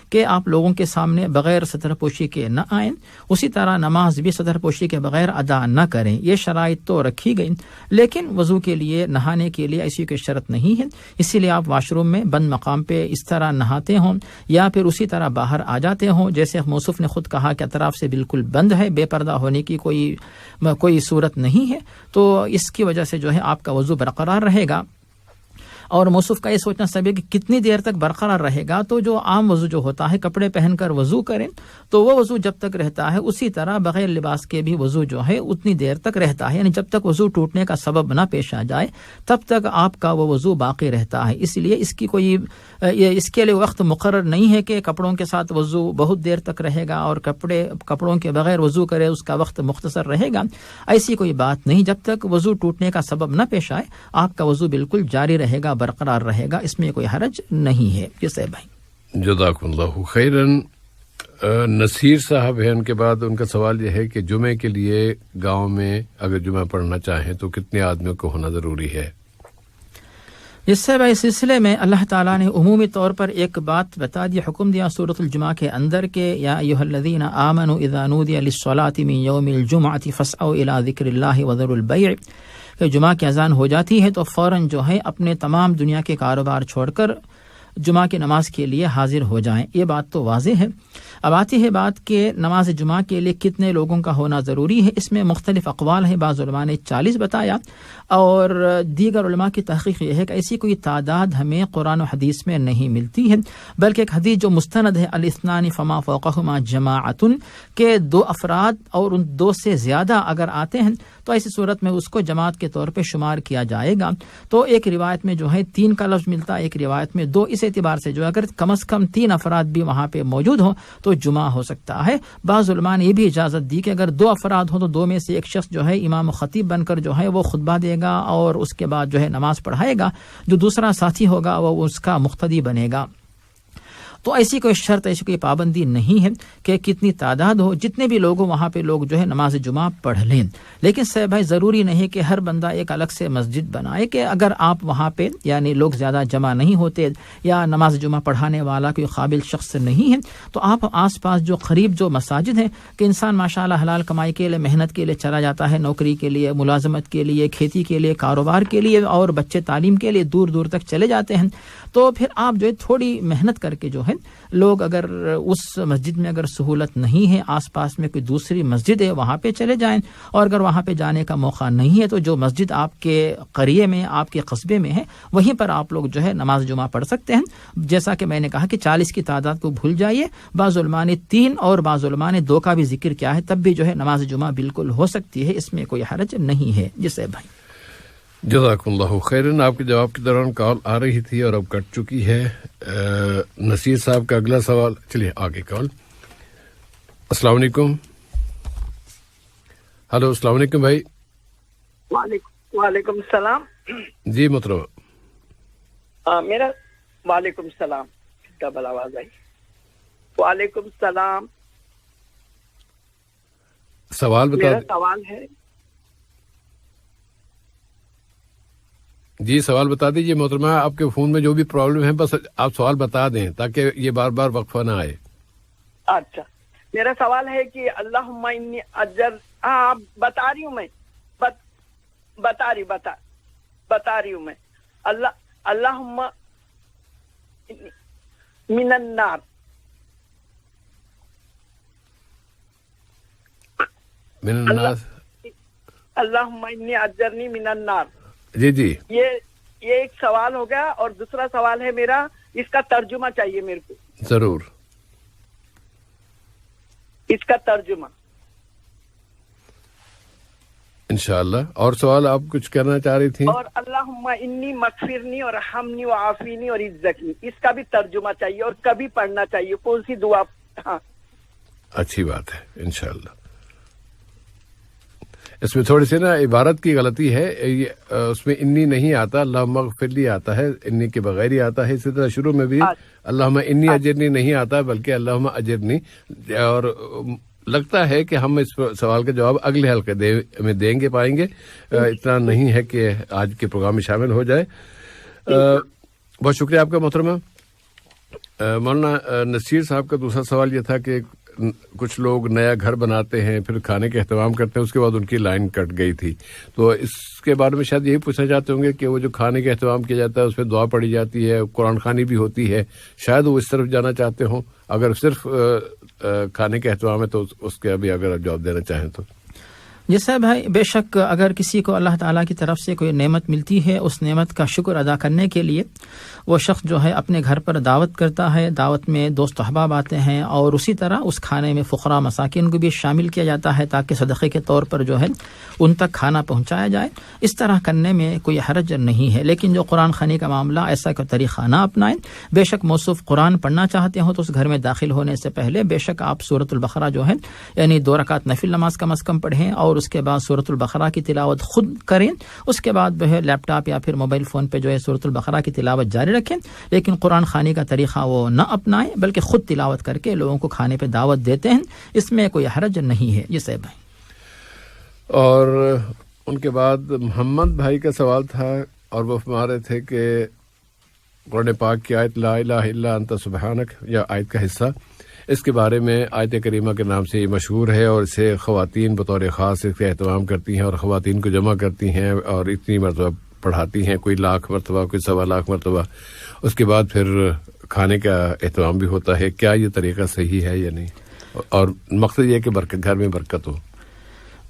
کہ آپ لوگوں کے سامنے بغیر ستر پوشی کے نہ آئیں، اسی طرح نماز بھی ستر پوشی کے بغیر ادا نہ کریں۔ یہ شرائط تو رکھی گئی، لیکن وضو کے لیے، نہانے کے لیے ایسی کوئی شرط نہیں ہے، اسی لیے آپ واش روم میں بند مقام پہ اس طرح نہاتے ہوں یا پھر اسی طرح باہر آ جاتے ہوں، جیسے موصوف نے خود کہا کہ اطراف سے بالکل بند ہے، بے پردہ ہونے کی کوئی صورت نہیں ہے، تو اس کی وجہ سے جو ہے آپ کا وضو برقرار رہے گا۔ اور موصوف کا یہ سوچنا صحیح ہے کہ کتنی دیر تک برقرار رہے گا. تو جو عام وضو جو ہوتا ہے کپڑے پہن کر وضو کریں تو وہ وضو جب تک رہتا ہے اسی طرح بغیر لباس کے بھی وضو جو ہے اتنی دیر تک رہتا ہے. یعنی جب تک وضو ٹوٹنے کا سبب نہ پیش آ جائے تب تک آپ کا وہ وضو باقی رہتا ہے. اس لیے اس کے لیے وقت مقرر نہیں ہے کہ کپڑوں کے ساتھ وضو بہت دیر تک رہے گا اور کپڑوں کے بغیر وضو کرے اس کا وقت مختصر رہے گا. ایسی کوئی بات نہیں. جب تک وضو ٹوٹنے کا سبب نہ پیش آئے آپ کا وضو بالکل جاری رہے گا, برقرار رہے گا, اس میں کوئی حرج نہیں ہے. جی صاحب بھائی. جزاکم اللہ خیرن. نصیر صاحب ہیں, ان کے بعد ان کا سوال یہ ہے کہ جمعے کے لیے گاؤں میں اگر جمعہ پڑھنا چاہیں تو کتنے آدمیوں کو ہونا ضروری ہے؟ اس سے بھائی سلسلے میں اللہ تعالیٰ نے عمومی طور پر ایک بات بتا دی, حکم دیا سورۃ الجمعہ کے اندر کہ یا ایھا الذین آمنوا اذا نودی للصلاۃ من یوم الجمعۃ فاسعوا الی ذکر اللہ وذروا البیع, کہ جمعہ کی اذان ہو جاتی ہے تو فوراً جو ہے اپنے تمام دنیا کے کاروبار چھوڑ کر جمعہ کی نماز کے لیے حاضر ہو جائیں. یہ بات تو واضح ہے. اب آتی ہے بات کہ نماز جمعہ کے لیے کتنے لوگوں کا ہونا ضروری ہے. اس میں مختلف اقوال ہیں. بعض علماء نے 40 بتایا اور دیگر علماء کی تحقیق یہ ہے کہ ایسی کوئی تعداد ہمیں قرآن و حدیث میں نہیں ملتی ہے, بلکہ ایک حدیث جو مستند ہے الاثنان فما فوقہما جماعۃ, کہ 2 افراد اور ان 2 سے زیادہ اگر آتے ہیں تو ایسی صورت میں اس کو جماعت کے طور پہ شمار کیا جائے گا. تو ایک روایت میں جو ہے 3 کا لفظ ملتا ہے, ایک روایت میں 2. اس اعتبار سے جو اگر کم از کم 3 افراد بھی وہاں پہ موجود ہوں تو جمعہ ہو سکتا ہے. بعض علماء نے یہ بھی اجازت دی کہ اگر 2 افراد ہوں تو 2 میں سے ایک شخص جو ہے امام و خطیب بن کر جو ہے وہ خطبہ دے گا اور اس کے بعد جو ہے نماز پڑھائے گا, جو دوسرا ساتھی ہوگا وہ اس کا مقتدی بنے گا. تو ایسی کوئی شرط, ایسی کوئی پابندی نہیں ہے کہ کتنی تعداد ہو, جتنے بھی لوگ وہاں پہ لوگ جو ہے نماز جمعہ پڑھ لیں. لیکن صاحب بھائی ضروری نہیں کہ ہر بندہ ایک الگ سے مسجد بنائے, کہ اگر آپ وہاں پہ یعنی لوگ زیادہ جمع نہیں ہوتے یا نماز جمعہ پڑھانے والا کوئی قابل شخص نہیں ہے تو آپ آس پاس جو قریب جو مساجد ہیں, کہ انسان ماشاءاللہ حلال کمائی کے لیے محنت کے لیے چلا جاتا ہے, نوکری کے لیے, ملازمت کے لیے, کھیتی کے لیے, کاروبار کے لیے اور بچے تعلیم کے لیے دور دور تک چلے جاتے ہیں, تو پھر آپ جو ہے تھوڑی محنت کر کے جو ہے لوگ اگر اس مسجد میں اگر سہولت نہیں ہے, آس پاس میں کوئی دوسری مسجد ہے وہاں پہ چلے جائیں, اور اگر وہاں پہ جانے کا موقع نہیں ہے تو جو مسجد آپ کے قریے میں آپ کے قصبے میں ہے وہیں پر آپ لوگ جو ہے نماز جمعہ پڑھ سکتے ہیں. جیسا کہ میں نے کہا کہ 40 کی تعداد کو بھول جائیے, بعض علماء نے 3 اور بعض علماء نے 2 کا بھی ذکر کیا ہے, تب بھی جو ہے نماز جمعہ بالکل ہو سکتی ہے, اس میں کوئی حرج نہیں ہے. جسے بھائی جزاکم اللہ خیرن. آپ کے جواب کے دوران کال آ رہی تھی اور اب کٹ چکی ہے. نصیر صاحب کا اگلا سوال, چلیے آگے کال. السلام علیکم. ہلو السلام علیکم بھائی. وعلیکم السلام. جی محترم. میرا وعلیکم السلام. ڈبل آواز آئی. وعلیکم السلام. سوال بتا. میرا سوال ہے. جی سوال بتا دیجیے محترمہ. آپ کے فون میں جو بھی پرابلم ہے بس آپ سوال بتا دیں تاکہ یہ بار بار وقفہ نہ آئے. اچھا میرا سوال ہے کہ اللہم انی اجر بتا رہی ہوں میں بتا رہی ہوں میں اللہم من النار. من النار. اللہم انی اجرنی من النار. جی جی یہ ایک سوال ہو گیا, اور دوسرا سوال ہے میرا, اس کا ترجمہ چاہیے میرے کو. ضرور. اس کا ترجمہ انشاءاللہ. اور سوال آپ کچھ کرنا چاہ رہی تھیں؟ اور اللہم انی مغفرنی اور رحمنی وعافینی اور عزتنی, اس کا بھی ترجمہ چاہیے اور کبھی پڑھنا چاہیے, کون سی دعا. ہاں اچھی بات ہے انشاءاللہ. اس میں تھوڑی سی نا عبارت کی غلطی ہے, اس میں انی نہیں آتا, اللہم اغفر لی آتا ہے, انی کے بغیر ہی آتا ہے. اسی طرح شروع میں بھی اللہم انی اجرنی نہیں آتا بلکہ اللہم اجرنی. اور لگتا ہے کہ ہم اس سوال کا جواب اگلے حلقے میں دیں گے, پائیں گے. اتنا نہیں ہے کہ آج کے پروگرام میں شامل ہو جائے. بہت شکریہ آپ کا محترمہ. مولانا نصیر صاحب کا دوسرا سوال یہ تھا کہ کچھ لوگ نیا گھر بناتے ہیں, پھر کھانے کا اہتمام کرتے ہیں, اس کے بعد ان کی لائن کٹ گئی تھی, تو اس کے بارے میں شاید یہی پوچھنا چاہتے ہوں گے کہ وہ جو کھانے کا اہتمام کیا جاتا ہے اس میں دعا پڑھی جاتی ہے, قرآن خوانی بھی ہوتی ہے, شاید وہ اس طرف جانا چاہتے ہوں. اگر صرف کھانے کا اہتمام ہے تو اس کے ابھی اگر آپ جواب دینا چاہیں تو. جی صاحب بھائی، بے شک اگر کسی کو اللہ تعالیٰ کی طرف سے کوئی نعمت ملتی ہے، اس نعمت کا شکر ادا کرنے کے لیے وہ شخص جو ہے اپنے گھر پر دعوت کرتا ہے، دعوت میں دوست احباب آتے ہیں، اور اسی طرح اس کھانے میں فقراء مساکین کو بھی شامل کیا جاتا ہے تاکہ صدقے کے طور پر جو ہے ان تک کھانا پہنچایا جائے۔ اس طرح کرنے میں کوئی حرج نہیں ہے، لیکن جو قرآن خوانی کا معاملہ، ایسا کوئی طریقہ نہ اپنائیں۔ بے شک موصوف قرآن پڑھنا چاہتے ہو تو اس گھر میں داخل ہونے سے پہلے بے شک آپ سورۃ البقرہ جو ہے یعنی 2 رکعت نفل نماز کم از کم پڑھیں، اور اس کے بعد سورۃ البقرہ کی تلاوت خود کریں۔ اس کے بعد جو ہے لیپ ٹاپ یا پھر موبائل فون پہ جو ہے سورۃ البقرہ کی تلاوت جاری رکھیں، لیکن قرآن خوانی کا طریقہ وہ نہ اپنائیں، بلکہ خود تلاوت کر کے لوگوں کو کھانے پہ دعوت دیتے ہیں، اس میں کوئی حرج نہیں ہے۔ یہ صاحب بھائی، اور ان کے بعد محمد بھائی کا سوال تھا، اور وہ فرما رہے تھے کہ قرآن پاک کی آیت لا الہ الا انت سبحانک، یا آیت کا حصہ، اس کے بارے میں آیت کریمہ کے نام سے یہ مشہور ہے، اور اسے خواتین بطور خاص اس کا اہتمام کرتی ہیں اور خواتین کو جمع کرتی ہیں اور اتنی مرتبہ پڑھاتی ہیں، کوئی 1,00,000 مرتبہ، کوئی 1,25,000 مرتبہ، اس کے بعد پھر کھانے کا اہتمام بھی ہوتا ہے۔ کیا یہ طریقہ صحیح ہے یا نہیں؟ اور مقصد یہ کہ گھر میں برکت ہو۔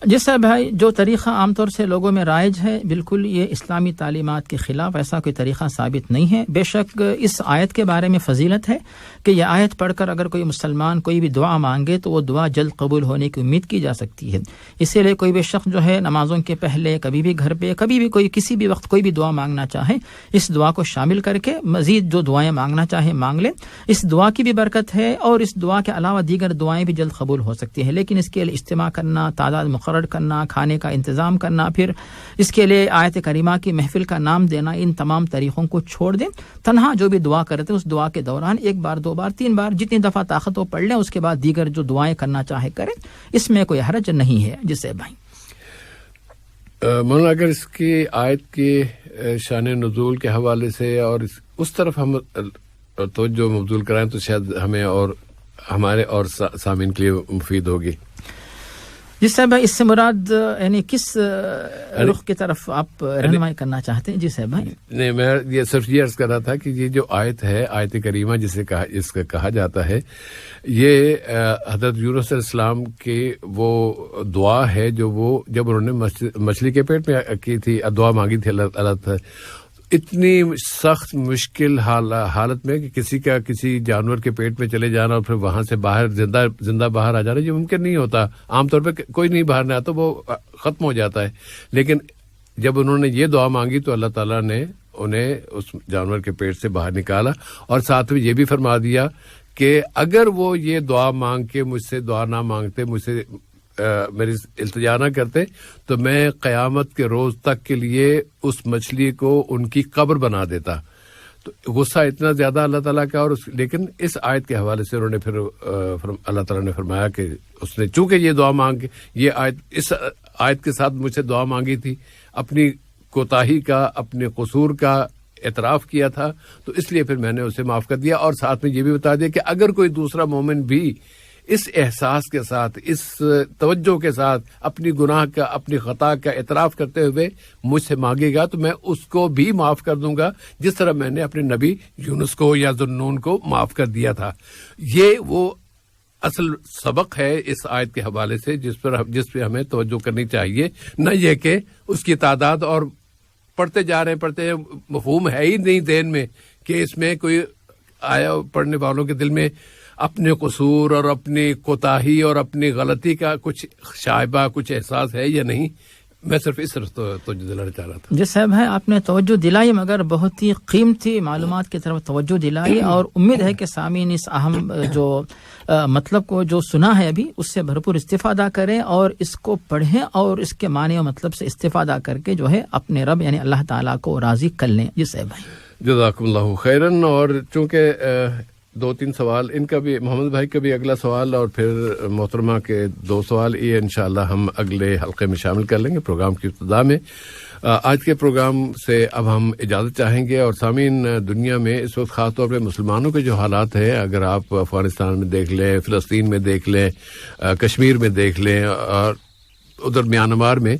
جی صاحب بھائی، جو طریقہ عام طور سے لوگوں میں رائج ہے، بالکل یہ اسلامی تعلیمات کے خلاف ایسا کوئی طریقہ ثابت نہیں ہے۔ بے شک اس آیت کے بارے میں فضیلت ہے کہ یہ آیت پڑھ کر اگر کوئی مسلمان کوئی بھی دعا مانگے تو وہ دعا جلد قبول ہونے کی امید کی جا سکتی ہے۔ اسی لیے کوئی بھی شخص جو ہے نمازوں کے پہلے، کبھی بھی گھر پہ، کبھی بھی کوئی کسی بھی وقت کوئی بھی دعا مانگنا چاہے، اس دعا کو شامل کر کے مزید جو دعائیں مانگنا چاہے مانگ لے۔ اس دعا کی بھی برکت ہے، اور اس دعا کے علاوہ دیگر دعائیں بھی جلد قبول ہو سکتی ہیں، لیکن اس کے لیے اجتماع کرنا، تعداد مقرر کرنا، کھانے کا انتظام کرنا، پھر اس کے لیے آیت کریمہ کی محفل کا نام دینا، ان تمام طریقوں کو چھوڑ دیں۔ تنہا جو بھی دعا کرتے اس دعا کے دوران 1 بار 2 بار 3 بار جتنی دفعہ طاقت ہو پڑھ لیں، اس کے بعد دیگر جو دعائیں کرنا چاہے کریں، اس میں کوئی حرج نہیں ہے۔ جسے بھائی مولانا، اگر اس کی آیت کی شان نزول کے حوالے سے اور اس طرف ہم توجہ مبذول کرائیں تو شاید ہمیں اور ہمارے اور سامعین کے لیے مفید ہوگی۔ جی صاحب، اس سے مراد یعنی کس رخ کی طرف آپ رہنمائی کرنا چاہتے ہیں؟ جی صاحب بھائی، نہیں، میں یہ صرف یہ عرض کر رہا تھا کہ یہ جو آیت ہے، آیت کریمہ جس کا کہا جاتا ہے، یہ حضرت یونس علیہ السلام کی وہ دعا ہے جو وہ جب انہوں نے مچھلی کے پیٹ میں کی تھی، دعا مانگی تھی اللہ تعالیٰ، اتنی سخت مشکل حالت میں کہ کسی جانور کے پیٹ میں چلے جانا اور پھر وہاں سے باہر زندہ باہر آ جانا، یہ ممکن نہیں ہوتا۔ عام طور پہ کوئی نہیں باہر نہ آتا، وہ ختم ہو جاتا ہے۔ لیکن جب انہوں نے یہ دعا مانگی تو اللہ تعالیٰ نے انہیں اس جانور کے پیٹ سے باہر نکالا، اور ساتھ میں یہ بھی فرما دیا کہ اگر وہ یہ دعا مانگ کے مجھ سے دعا نہ مانگتے، مجھ سے میری التجا نہ کرتے، تو میں قیامت کے روز تک کے لیے اس مچھلی کو ان کی قبر بنا دیتا۔ تو غصہ اتنا زیادہ اللہ تعالیٰ کا، اور لیکن اس آیت کے حوالے سے انہوں نے پھر اللہ تعالیٰ نے فرمایا کہ اس نے چونکہ یہ دعا مانگ کے اس آیت کے ساتھ مجھ سے دعا مانگی تھی، اپنی کوتاہی کا، اپنے قصور کا اعتراف کیا تھا، تو اس لیے پھر میں نے اسے معاف کر دیا۔ اور ساتھ میں یہ بھی بتا دیا کہ اگر کوئی دوسرا مومن بھی اس احساس کے ساتھ، اس توجہ کے ساتھ اپنی گناہ کا، اپنی خطا کا اعتراف کرتے ہوئے مجھ سے مانگے گا تو میں اس کو بھی معاف کر دوں گا، جس طرح میں نے اپنے نبی یونس کو یا ذوالنون کو معاف کر دیا تھا۔ یہ وہ اصل سبق ہے اس آیت کے حوالے سے جس پہ ہمیں توجہ کرنی چاہیے، نہ یہ کہ اس کی تعداد اور پڑھتے جا رہے ہیں، مفہوم ہے ہی نہیں ذہن میں کہ اس میں کوئی آیا پڑھنے والوں کے دل میں اپنے قصور اور اپنی کوتاہی اور اپنی غلطی کا کچھ شائبہ، کچھ احساس ہے یا نہیں۔ میں صرف اس طرف توجہ دلانا چاہ رہا تھا۔ جی صاحب ہے، آپ نے توجہ دلائی، مگر بہت ہی قیمتی معلومات کی طرف توجہ دلائی، اور امید ہے کہ سامعین اس اہم جو مطلب کو جو سنا ہے ابھی، اس سے بھرپور استفادہ کریں اور اس کو پڑھیں اور اس کے معنی و مطلب سے استفادہ کر کے جو ہے اپنے رب یعنی اللہ تعالیٰ کو راضی کر لیں۔ جی صاحب بھائی، جزاکم اللہ خیرن۔ اور چونکہ 2-3 سوال ان کا بھی، محمد بھائی کا بھی اگلا سوال اور پھر محترمہ کے 2 سوال، یہ انشاءاللہ ہم اگلے حلقے میں شامل کر لیں گے پروگرام کی ابتدا میں۔ آج کے پروگرام سے اب ہم اجازت چاہیں گے، اور سامعین، دنیا میں اس وقت خاص طور پہ مسلمانوں کے جو حالات ہیں، اگر آپ افغانستان میں دیکھ لیں، فلسطین میں دیکھ لیں، کشمیر میں دیکھ لیں، اور ادھر میانمار میں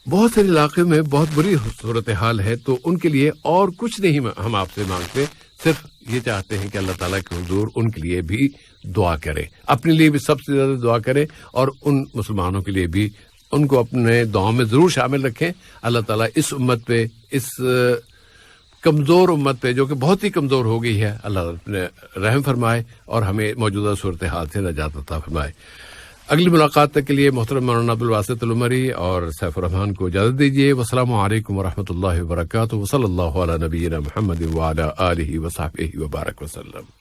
بہت سے علاقے میں بہت بری صورتحال ہے، تو ان کے لیے اور کچھ نہیں ہم آپ سے مانگتے، صرف یہ چاہتے ہیں کہ اللہ تعالیٰ کے حضور ان کے لیے بھی دعا کرے، اپنے لیے بھی سب سے زیادہ دعا کرے، اور ان مسلمانوں کے لیے بھی ان کو اپنے دعاؤں میں ضرور شامل رکھیں. اللہ تعالیٰ اس امت پہ، اس کمزور امت پہ جو کہ بہت ہی کمزور ہو گئی ہے، اللہ اپنے رحم فرمائے اور ہمیں موجودہ صورتحال سے نجات عطا فرمائے. اگلی ملاقات تک کے لیے محترم مولانا عبدالواسط العمری اور سیف الرحمان کو اجازت دیجیے. والسلام علیکم ورحمۃ اللہ وبرکاتہ. وصلی اللہ علی نبینا محمد وعلی آلہ وصحبہ وبارک وسلم.